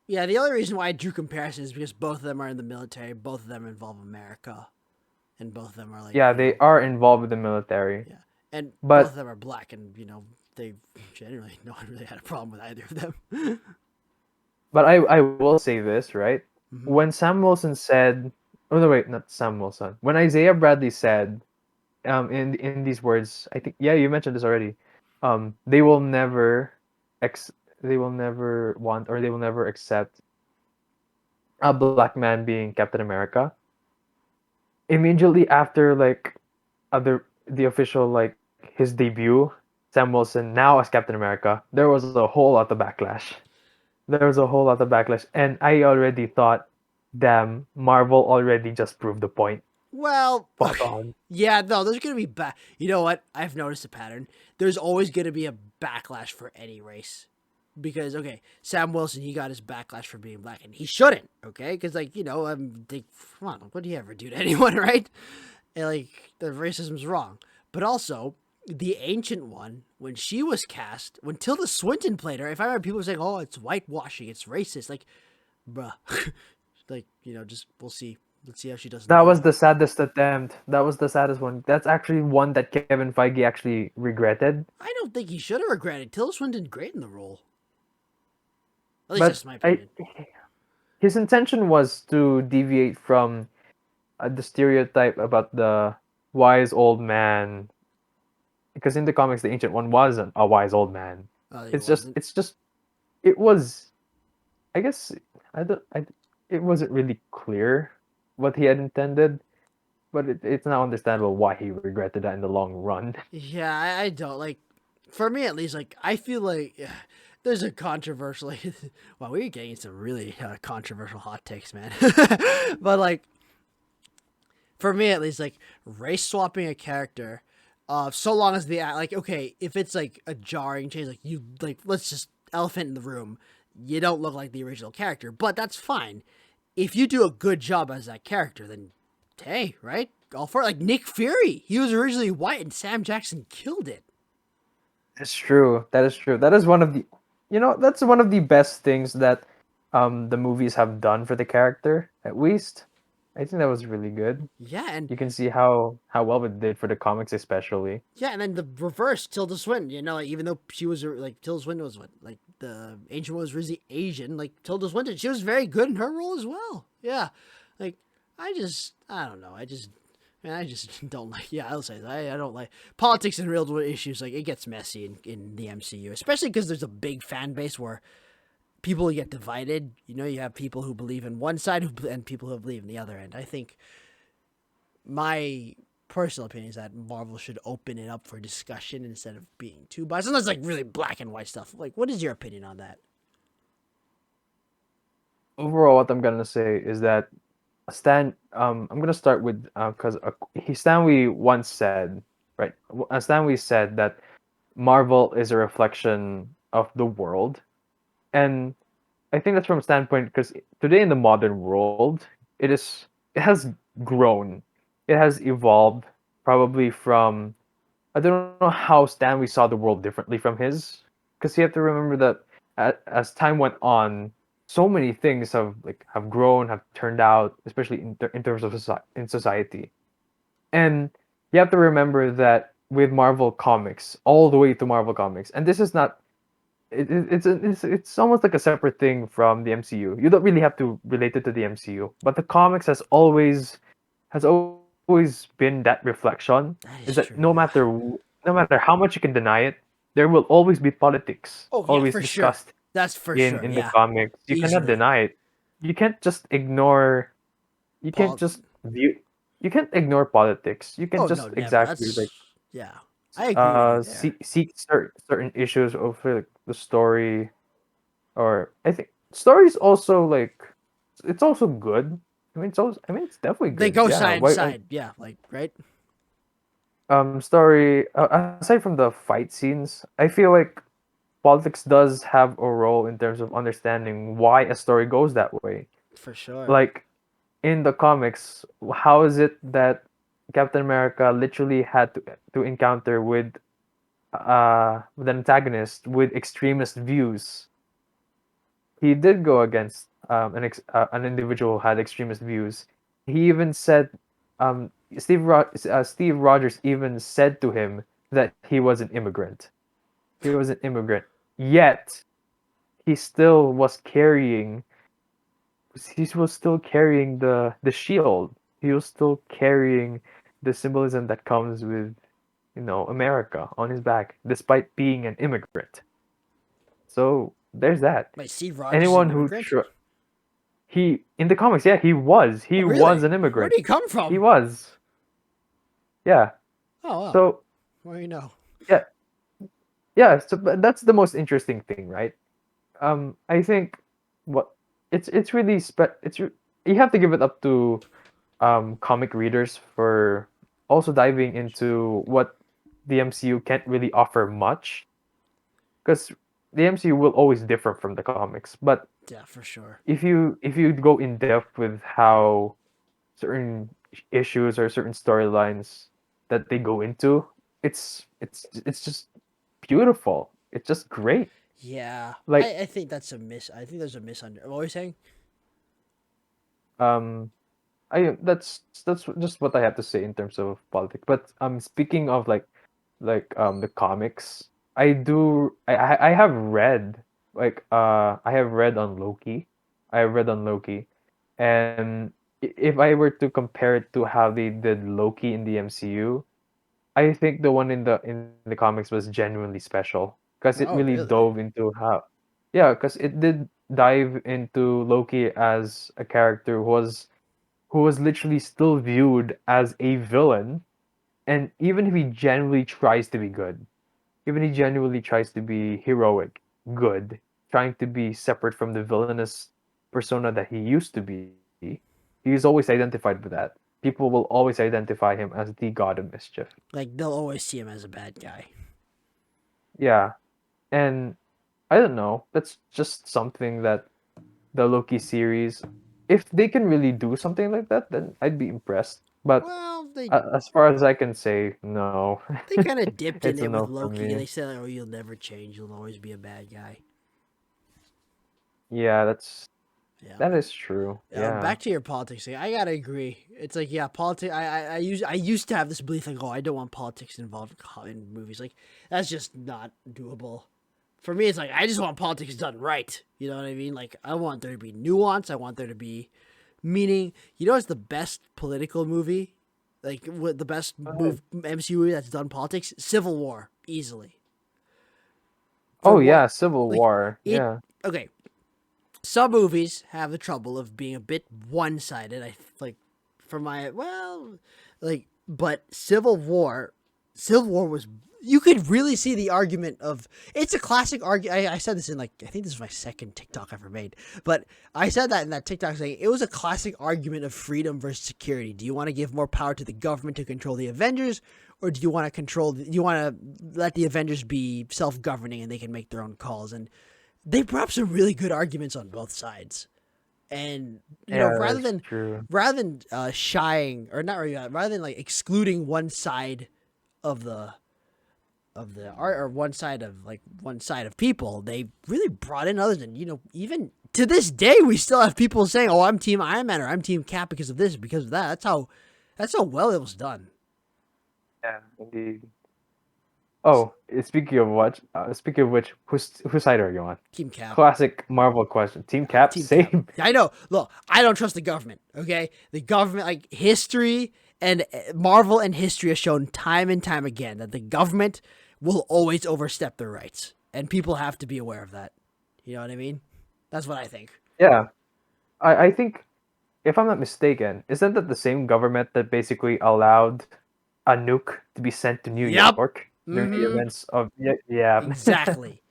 yeah, the only reason why I drew comparisons is because both of them are in the military, both of them involve America, and both of them are like, Yeah, they are involved with the military, yeah. And both of but them are black, and, they generally, no one really had a problem with either of them. I will say this, right? Hmm. When Sam Wilson said, oh no, wait, not Sam Wilson. When Isaiah Bradley said, in these words, I think yeah, you mentioned this already. They will never ex they will never want or they will never accept a black man being Captain America. Immediately after like the official like his debut, Sam Wilson now as Captain America, there was a whole lot of backlash. There was a whole lot of backlash, and I already thought, damn, Marvel already just proved the point. Well, Spot on. yeah, no, there's gonna be You know what? I've noticed a pattern. There's always gonna be a backlash for any race, because okay, Sam Wilson, he got his backlash for being black, and he shouldn't. Okay, because like come on, what do you ever do to anyone, right? And like the racism's wrong, but also the Ancient One, when she was cast, when Tilda Swinton played her, if I remember, people were saying, "Oh, it's whitewashing, it's racist." Like bruh. Like, just we'll see. Let's see how she does in the That was role. the saddest attempt. That was the saddest one. That's actually one that Kevin Feige actually regretted. I don't think he should have regretted. Tilda Swinton did great in the role. At least But that's my I opinion. his intention was to deviate from the stereotype about the wise old man, because in the comics the ancient one was a wise old man. Oh, he It's just wasn't. it's just it was, I guess, I don't I it wasn't really clear what he had intended, but it's now understandable why he regretted that in the long run. Yeah, I don't like. For me, at least, like I feel like there's a controversial. Wow, we're getting some really controversial hot takes, man. But like, for me at least, like race swapping a character, so long as the like, okay, if it's like a jarring change, like you like, let's just elephant in the room, you don't look like the original character, but that's fine. If you do a good job as that character, then hey, right? All for it. Like Nick Fury, he was originally white, and Sam Jackson killed it. It's true. That is true. That is one of the, that's one of the best things that the movies have done for the character, at least. I think that was really good. Yeah, and You can see how well it did for the comics, especially. yeah, and then the reverse, Tilda Swinton. Like even though she was like Tilda Swinton was what, like the ancient one was really Asian, like Tilda Swinton, she was very good in her role as well. Yeah, like I don't know, man, I just don't like. Yeah, I'll say that. I don't like politics and real world issues. Like it gets messy in the MCU, especially because there's a big fan base where people get divided. You have people who believe in one side and people who believe in the other. And I think my personal opinion is that Marvel should open it up for discussion instead of being too biased. And that's like really black and white stuff. Like, what is your opinion on that? Overall, what I'm gonna say is that I'm gonna start with because Stanley once said, right? Stanley said that Marvel is a reflection of the world, and I think that's from a standpoint because today in the modern world, it has grown, it has evolved probably from, I don't know how Stanley saw the world differently from his, because you have to remember that as time went on, so many things have grown, have turned out, especially in terms of in society, and you have to remember that with Marvel Comics, all the way to Marvel Comics, and this is not it's almost like a separate thing from the MCU. You don't really have to relate it to the MCU, but the comics has always been that reflection. Is That that is true, yeah. no matter how much you can deny it, there will always be politics Oh, yeah, always for sure. discussed That's for in sure, the yeah. comics. You cannot Easily. deny it. You can't just ignore. You can't Paul. just view. You can't ignore politics. You can Oh, no, just never. exactly That's, yeah. I agree with you there. seek certain issues of like the story, or I think story is also like it's also good. I mean it's definitely They good. go Yeah. side to Why side, yeah, like, right? story aside from the fight scenes, I feel like politics does have a role in terms of understanding why a story goes that way. For sure. Like in the comics, how is it that Captain America literally had to encounter with an antagonist with extremist views? He did go against an individual who had extremist views. He even said, Steve Rogers even said to him that he was an immigrant. He was an immigrant. Yet he still was carrying. He was still carrying the shield. He was still carrying the symbolism that comes with America on his back, despite being an immigrant. So there's that. Wait, Steve Rogers is Anyone an who immigrant? he in the comics, yeah, he Oh, was really? an Where immigrant. did he come He from? was, yeah. Oh, wow. So Where do you know? yeah, yeah. So but that's the most interesting thing, right? I think what it's really you have to give it up to comic readers for also diving into what the MCU can't really offer much, because the MCU will always differ from the comics. But Yeah, for sure. if you go in depth with how certain issues or certain storylines that they go into, it's just beautiful. It's just great. Yeah, Like I think that's a miss. I think there's a misunder. What were you saying? Um, I that's just what I have to say in terms of politics. But speaking of the comics, I have read I have read on Loki. I have read on Loki, and if I were to compare it to how they did Loki in the MCU, I think the one in the comics was genuinely special because it Oh, really really? dove into how, yeah, because it did dive into Loki as a character who was literally still viewed as a villain, and even if he genuinely tries to be good, even he genuinely tries to be heroic, good, trying to be separate from the villainous persona that he used to be, he's always identified with that. People will always identify him as the god of mischief. Like they'll always see him as a bad guy. Yeah, and I don't know. That's just something that the Loki series, if they can really do something like that, then I'd be impressed. But Well, as far as I can say, no. they kind of dipped It's in a it no with from Loki. me. They said, "Oh, you'll never change. You'll always be a bad guy." Yeah, Yeah, that but is true. Yeah. back to your politics thing. I gotta agree. It's like, yeah, politics. I used to have this belief like, oh, I don't want politics involved in movies. Like that's just not doable. For me, it's like I just want politics done right. You know what I mean? Like I want there to be nuance. I want there to be meaning. You know, it's the best political movie, like what the best Right. MCU movie that's done politics. Civil War, easily. For Oh what? yeah, Civil Like War. it. Yeah. Okay, some movies have the trouble of being a bit one-sided. I like for my like, but Civil War was, you could really see the argument of, it's a classic argument. I said this in like, I think this is my second TikTok ever made, but I said that in that TikTok saying it was a classic argument of freedom versus security. Do you want to give more power to the government to control the Avengers, or do you want to do you want to let the Avengers be self-governing and they can make their own calls? And they brought up some really good arguments on both sides. And Yeah, rather that's than true. shying, or not really, rather than like excluding one side of the art, or one side of people, they really brought in others. And even to this day, we still have people saying, "Oh, I'm Team Iron Man," or "I'm Team Cap" because of this, because of that. That's how well it was done. Yeah, indeed. Oh, speaking of which, whose side are you on? Team Cap. Classic Marvel question. Team Cap, Team Cap. same. I know. Look, I don't trust the government. Okay, the government, like history and Marvel and history has shown time and time again that the government will always overstep their rights, and people have to be aware of that. You know what I mean? That's what I think. Yeah, I think if I'm not mistaken, isn't that the same government that basically allowed a nuke to be sent to New Yep. York during the Mm-hmm. events of yeah. Exactly.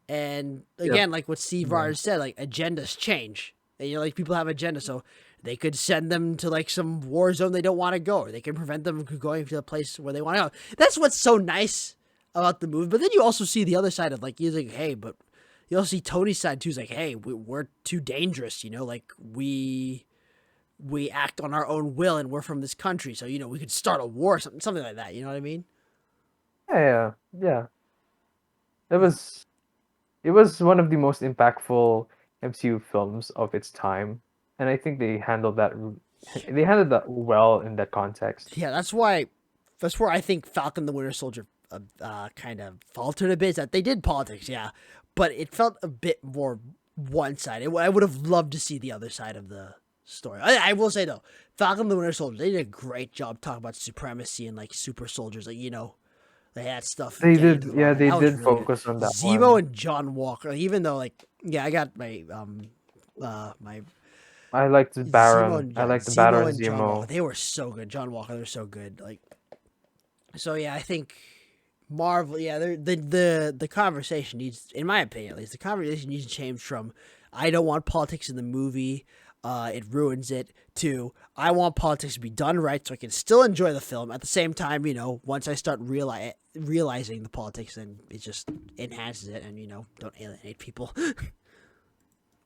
And Yep. again, like what Steve Yeah. Rogers said, like agendas change. And, like people have agendas, so they could send them to like some war zone they don't want to go, or they can prevent them from going to the place where they want to go. That's what's so nice about the movie. But then you also see the other side of like, he's like, hey, but you also see Tony's side too. He's like, hey, we're too dangerous, like we act on our own will, and we're from this country, so we could start a war, something like that. You know what I mean? Yeah, yeah. It was it was one of the most impactful MCU films of its time, and I think they handled that well in that context. Yeah, that's why. That's where I think Falcon the Winter Soldier kind of faltered a bit. Is that they did politics, yeah, but it felt a bit more one sided. I would have loved to see the other side of the story. I will say though, Falcon the Winter Soldier, they did a great job talking about supremacy and like super soldiers. Like they had stuff They getting did, into the yeah, line. they That was did really good. focus on that Zemo one. and John Walker, like, even though like, yeah, I got my I liked the Baron. I liked the Zemo Baron and John Walker. Zemo. They were so good. John Walker, they're so good. Like, so yeah, I think Marvel. Yeah, the conversation needs, in my opinion at least, the conversation needs to change from I don't want politics in the movie. It ruins it. To I want politics to be done right, so I can still enjoy the film. At the same time, once I start realizing the politics, then it just enhances it, and don't alienate people.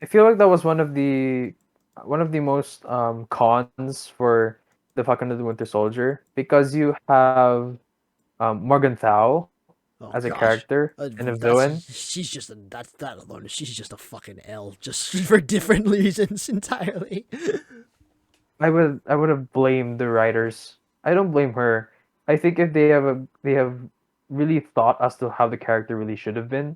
I feel like that was one of the most cons for the Falcon and the Winter Soldier because you have Morgan Thau as Oh a gosh, character and a that's villain. she's just that alone. She's just a fucking L, just for different reasons entirely. I would have blamed the writers. I don't blame her. I think if they have really thought as to how the character really should have been,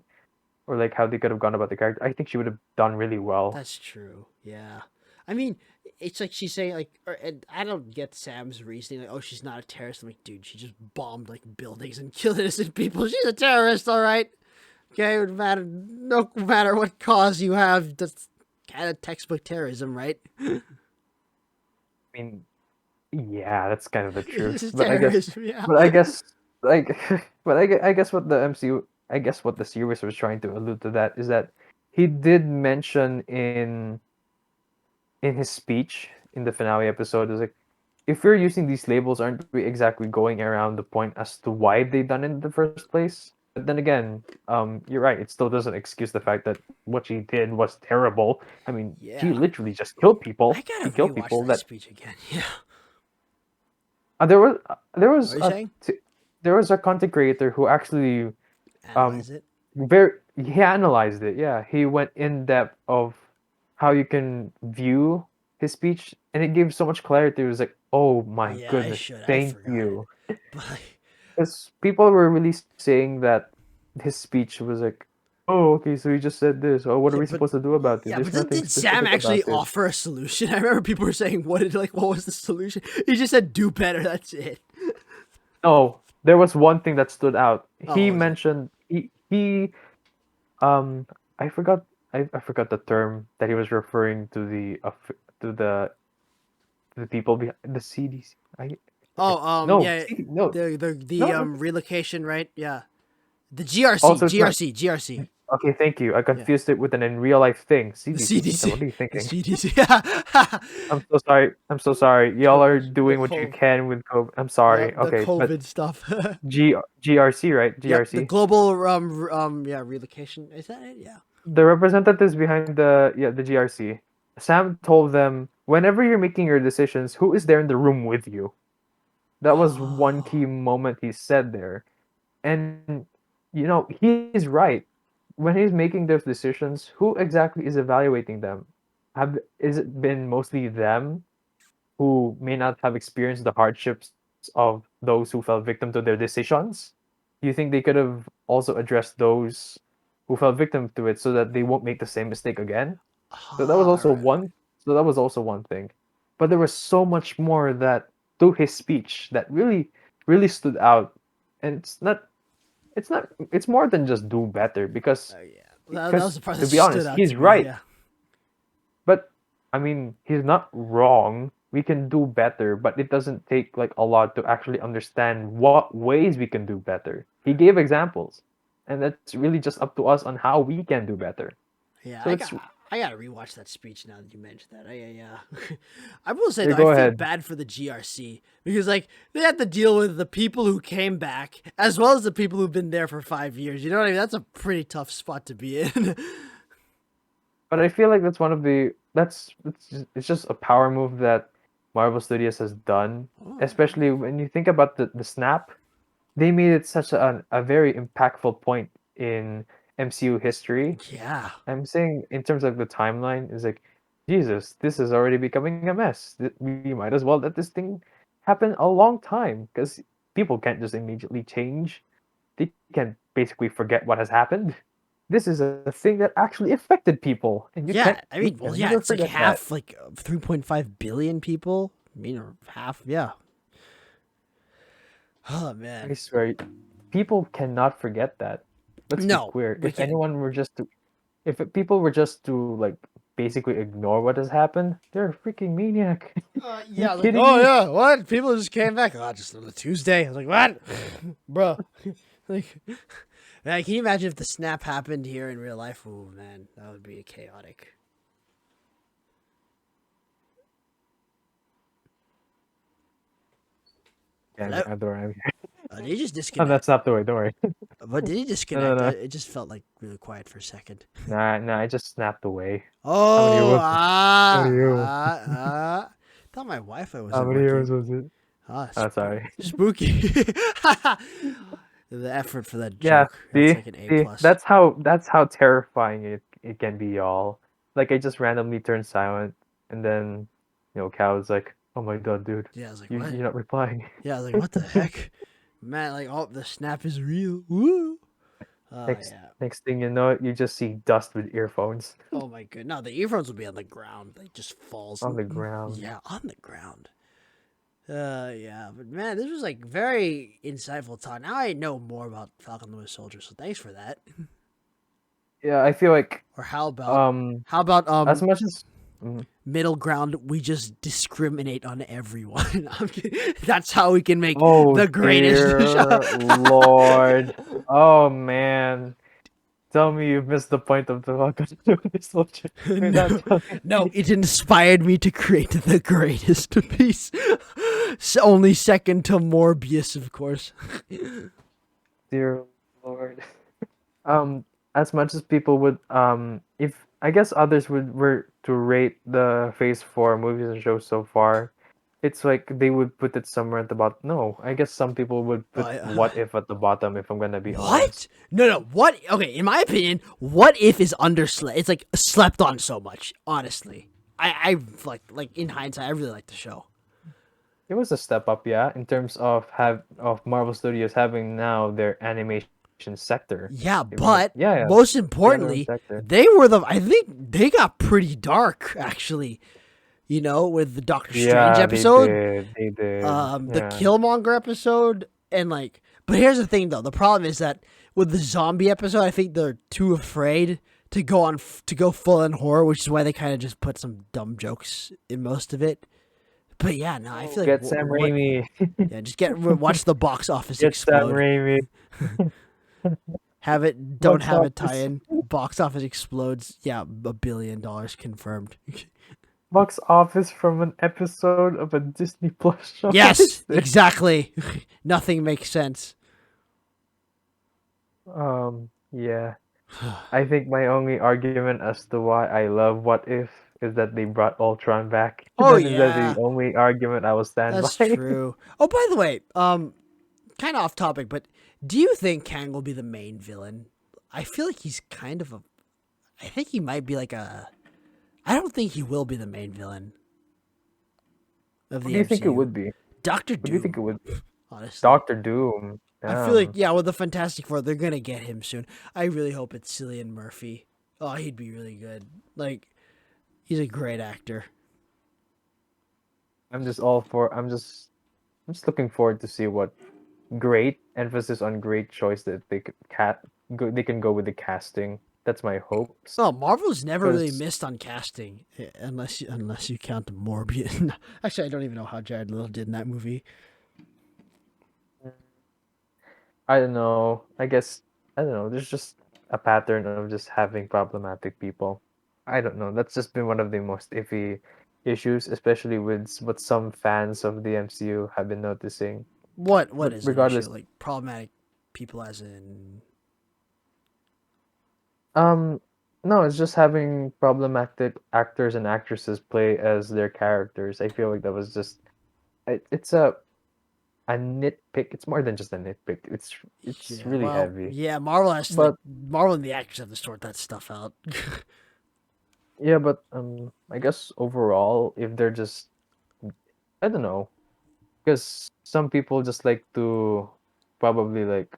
or like how they could have gone about the character, I think she would have done really well. That's true. Yeah. I mean, it's like she's saying like, and I don't get Sam's reasoning. Like, oh, she's not a terrorist. I'm like, dude, she just bombed like buildings and killed innocent people. She's a terrorist, all right. Okay, no matter what cause you have, that's kind of textbook terrorism, right? I mean, yeah, that's kind of the This truth. is terrorism, yeah. But I guess, like, I guess what the MCU, I guess what the series was trying to allude to that is that he did mention in his speech in the finale episode is like, if we're using these labels, aren't we exactly going around the point as to why they done it in the first place? But then again, you're right. It still doesn't excuse the fact that what she did was terrible. I mean, she Yeah. literally just killed I people. gotta She killed rewatch people that that speech again. Yeah. there What was are you saying? there was a content creator who actually um Analyze it. very he analyzed it. Yeah, he went in depth of how you can view his speech, and it gave so much clarity. It was like, oh my Yeah, I goodness, should. I thank forgot it. you. But Because people were really saying that his speech was like, oh, okay, so he just said this. Oh, what are yeah, we but supposed to do about it? yeah, but There's then nothing did Sam specific actually about it. offer a solution? I remember people were saying, what was the solution?" He just said, "Do better." That's it. No, there was one thing that stood out. Oh, He what was it? mentioned he um I forgot I forgot the term that he was referring to to the to the people behind the CDC. I forget. Oh, No, yeah, CD, no, the no, no. relocation, right? Yeah, the GRC, Also, it's not GRC, GRC. okay. Thank you. I Yeah, confused it with an in real life thing. the CDC. CDC, What are you the thinking? CDC. Yeah, I'm so sorry. I'm so sorry. Y'all are the doing what you COVID. can with COVID. I'm Yeah, sorry. the Okay, but COVID stuff. GRC, right? Yep, the GRC. global yeah, relocation. Is that it? Yeah. The representatives behind the GRC. Sam told them, whenever you're making your decisions, who is there in the room with you? That was one Oh, key moment he said there. And he's right. When he's making those decisions, who exactly is evaluating them? Have is it been mostly them who may not have experienced the hardships of those who fell victim to their decisions? Do you think they could have also addressed those who fell victim to it so that they won't make the same mistake again? So that was all also right. one. So that was also one thing. But there was so much more that to his speech that really stood out. And it's more than just do better Oh yeah, that was because the part that to be just stood honest, out to he's me. right. Yeah. But I mean, he's not wrong. We can do better, but it doesn't take like a lot to actually understand what ways we can do better. He gave examples, and that's really just up to us on how we can do better. Yeah, So it's I gotta rewatch that speech now that you mentioned that. Yeah. I will say here. though, I Go feel ahead. bad for the GRC because like they had to deal with the people who came back as well as the people who've been there for 5 years. You know what I mean? That's a pretty tough spot to be in. But I feel like that's one of the that's it's just a power move that Marvel Studios has done, Oh, especially when you think about the snap. They made it such a very impactful point in MCU history. yeah. I'm saying in terms of the timeline is like, Jesus, this is already becoming a mess. We might as well let this thing happen a long time because people can't just immediately change. They can basically forget what has happened. This is a thing that actually affected people, and Yeah, I we mean, can well, yeah, never it's like forget that. half, like 3.5 billion people. I mean, or half, yeah. Oh man, I swear, people cannot forget that. Let's be no, clear. we can't. If people were just to like basically ignore what has happened, they're a freaking maniac. Are you Yeah, like, kidding oh me? yeah, what? People just came back. Oh, just on a Tuesday. I was like, what, bro? Like, man, can you imagine if the snap happened here in real life? Oh man, that would be chaotic. Yeah, Hello? I'm here. Did he just Oh, that's disconnect? not the way. Don't worry. But did he No, no, disconnect? no. It just felt like really quiet for a second. Nah, nah. I just snapped away. How many Oh, years was it? How many years? thought my Wi-Fi How wasn't many years working. was it? Ah, Oh, sorry. spooky. The effort for that Yeah. joke. That's like an A See. plus. That's how terrifying it can be, y'all. Like I just randomly turned silent, and then Cal's like, "Oh my god, dude, Yeah, I was like, what? you're not replying." Yeah, I was like, what the heck? Man, like, oh, the snap is real. Woo! Oh, Next yeah. next thing you know, you just see dust with earphones Oh, my god. No, the earphones will be on the ground. Like, just falls. on the ground. Yeah, on the ground. Yeah. But, man, this was, like, very insightful talk. Now I know more about Falcon the Winter Soldier, so thanks for that. Yeah, I feel like Or how about, um how about, as much as middle ground, we just discriminate on everyone. That's how we can make oh the greatest dear Lord, oh man, tell me you missed the point of the Welcome to the Soldier without no, telling no, me. it inspired me to create the greatest piece. Only second to Morbius, of course. Dear Lord. Um, as much as people would, if I guess others would were to rate the Phase 4 movies and shows so far, it's like they would put it somewhere at the bottom. No, I guess some people would put What If at the bottom, if I'm gonna be honest. What? No, no. What? Okay, in my opinion, What If is underslept. It's like slept on so much. Honestly, I like in hindsight, I really like the show. It was a step up, yeah, in terms of Marvel Studios having now their animation sector. Yeah, Even but yeah, yeah, most they had their own importantly, sector. they were the. I think they got pretty dark actually. With the Doctor Strange Yeah, they episode, did. They did. the Yeah. Killmonger episode, and like. But here's the thing, though. The problem is that with the zombie episode, I think they're too afraid to go full in horror, which is why they kind of just put some dumb jokes in most of it. But yeah, no, I feel like Get Sam what. Raimi. Yeah, just watch the box office Get Sam explode. Raimi. Don't Box have it tie office. in. Box office explodes. Yeah, $1 billion confirmed. Box office from an episode of a Disney Plus show. What Yes, is this? exactly. Nothing makes sense. Yeah. I think my only argument as to why I love What If is that they brought Ultron back. Oh That is the yeah, only argument I will stand that's by. true. Oh, by the way, kind of off topic, but do you think Kang will be the main villain? I feel like he's kind of a. I think he might be like a. I don't think he will be the main villain of What the do you think it MCU. would be? Doctor What do you think it Doom, would be? honestly. Doctor Doom. I feel like Damn. with the Fantastic Four, they're gonna get him soon. I really hope it's Cillian Murphy. Oh, he'd be really good. Like, he's a great actor. I'm just all for I'm just looking forward to see what great emphasis on great choice that they could they can go with the casting. That's my hopes. Oh, Marvel's never really Because missed on casting, unless you count Morbius. Actually, I don't even know how Jared Leto did in that movie. I don't know. I don't know. There's just a pattern of just having problematic people. I don't know. That's just been one of the most iffy issues, especially with what some fans of the MCU have been noticing. What But is an issue? regardless, Like problematic people, as in um, no, it's just having problematic actors and actresses play as their characters. I feel like that was just it's a nitpick. It's more than just a nitpick. It's yeah. really Well, heavy. yeah. Marvel has to But Marvel and the actors have to sort that stuff out. yeah, but I guess overall, if they're just I don't know, because some people just like to probably like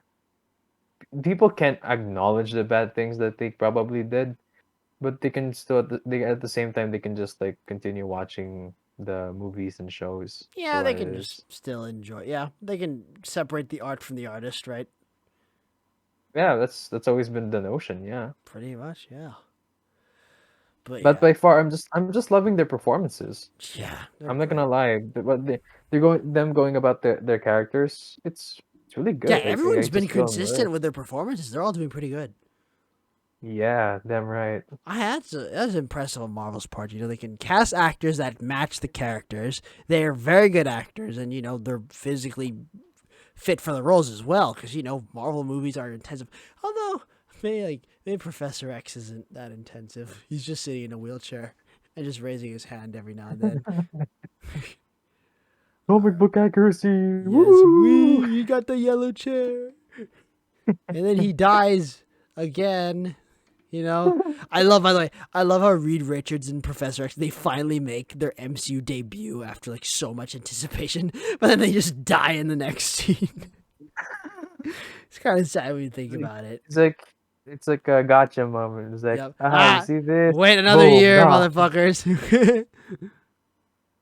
people can't acknowledge the bad things that they probably did, but they can still they at the same time they can just like continue watching the movies and shows for Yeah, what they it can just is. still enjoy. Yeah, they can separate the art from the artist, right? Yeah, that's always been the notion. Yeah, Pretty much, yeah. But but yeah, by far, I'm just loving their performances. yeah, they're I'm not gonna great. lie, but they're going about their characters. It's really Yeah, good. I everyone's been just feel consistent immersed. with their performances. They're all doing pretty good. Yeah, damn right. That's impressive on Marvel's part. They can cast actors that match the characters. They are very good actors, and they're physically fit for the roles as well. Because Marvel movies are intensive. Although maybe Professor X isn't that intensive. He's just sitting in a wheelchair and just raising his hand every now and then. Comic book accuracy. Yes, Woo! he got the yellow chair, and then he dies again. You know, I love, by the way, I love how Reed Richards and Professor X, they finally make their MCU debut after like so much anticipation, but then they just die in the next scene. It's kind of sad when you think about it. It's like it's like a gotcha moment. It's like, Yep. you see this? Wait another Boom, year, gone. motherfuckers.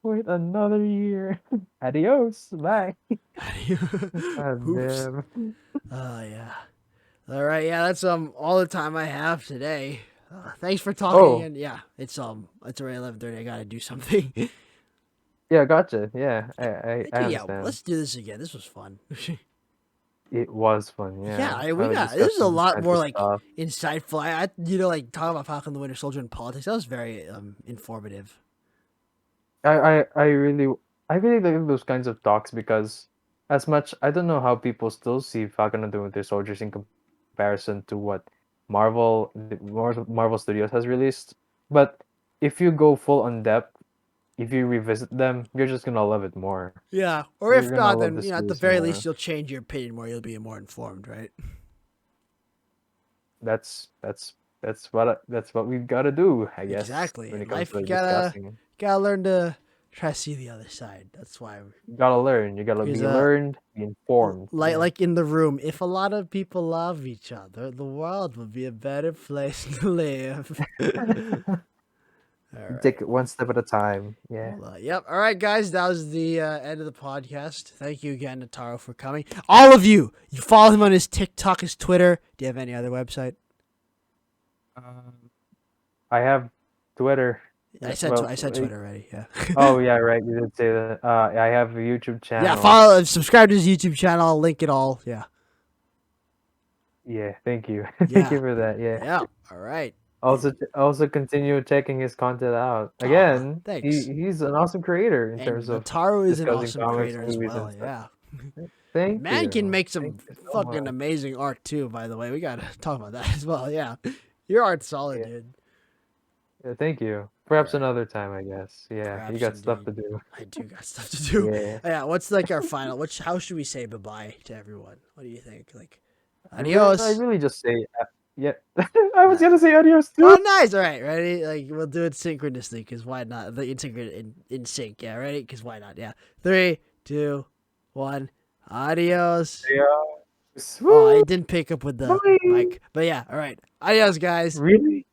Wait another year. Adios. Bye. God Oops. damn. Oh yeah. All right. Yeah, that's all the time I have today. Thanks for talking. Oh, And yeah, it's already 11:30. I gotta do something. yeah, gotcha. Yeah, I Okay, yeah, understand. let's do this again. This was fun. It was fun. Yeah, Yeah, we got this is a discussing this lot type more of like stuff. insightful. I like talking about Falcon the Winter Soldier and politics. That was very informative. I really like those kinds of talks because as much I don't know how people still see Falcon and the Winter Soldiers in comparison to what Marvel Studios has released. But if you go full on depth, if you revisit them, you're just gonna love it more. Yeah, or You're if gonna not, love then the at the series very least more. you'll change your opinion more. You'll be more informed, right? That's that's what we've got to do, I guess, Exactly. when In it comes life, to you like gotta discussing. learn to try to see the other side. That's why. You gotta learn. You gotta Because be learned, be informed. Yeah. like in the room, if a lot of people love each other, the world will be a better place to live. All Take right. it one step at a time. Yeah. Well, yep. All right, guys. That was the end of the podcast. Thank you again, Nataro, for coming. All of you, you follow him on his TikTok, his Twitter. Do you have any other website? Um, I have Twitter. Yeah, I said Twitter already. Yeah. oh yeah, right. You did say that. I have a YouTube Yeah. channel. Follow, subscribe to his YouTube channel. I'll link it all. Yeah. Yeah, thank you. Thank Yeah. you for that. Yeah. Yeah. All right. Also continue checking his content out. Aw, Again, thanks. he's an awesome creator in terms And of Nataro is an discussing awesome comics, creator as movies, well. and stuff. Yeah. Thank Man can you. make Thank some you so fucking much. amazing art too, by the way. We gotta talk about that as well. Yeah. Your art's solid, Yeah. dude. Yeah, thank you. All Perhaps right. another time, I guess. Yeah, you Perhaps got stuff indeed. to do. I do got stuff to do. Yeah. Yeah, what's like our final how should we say bye-bye to everyone? What do you think? Like I adios. really just say, yeah. I was Uh, gonna say adios oh too. nice. All right, ready? Like we'll do it synchronously because why not? The in sync, yeah, ready? Because why not? Yeah. 3, 2, 1. Adios. Adios. Oh, I Woo! didn't pick up with the Bye. mic. But yeah, all right. Adios, guys. Really?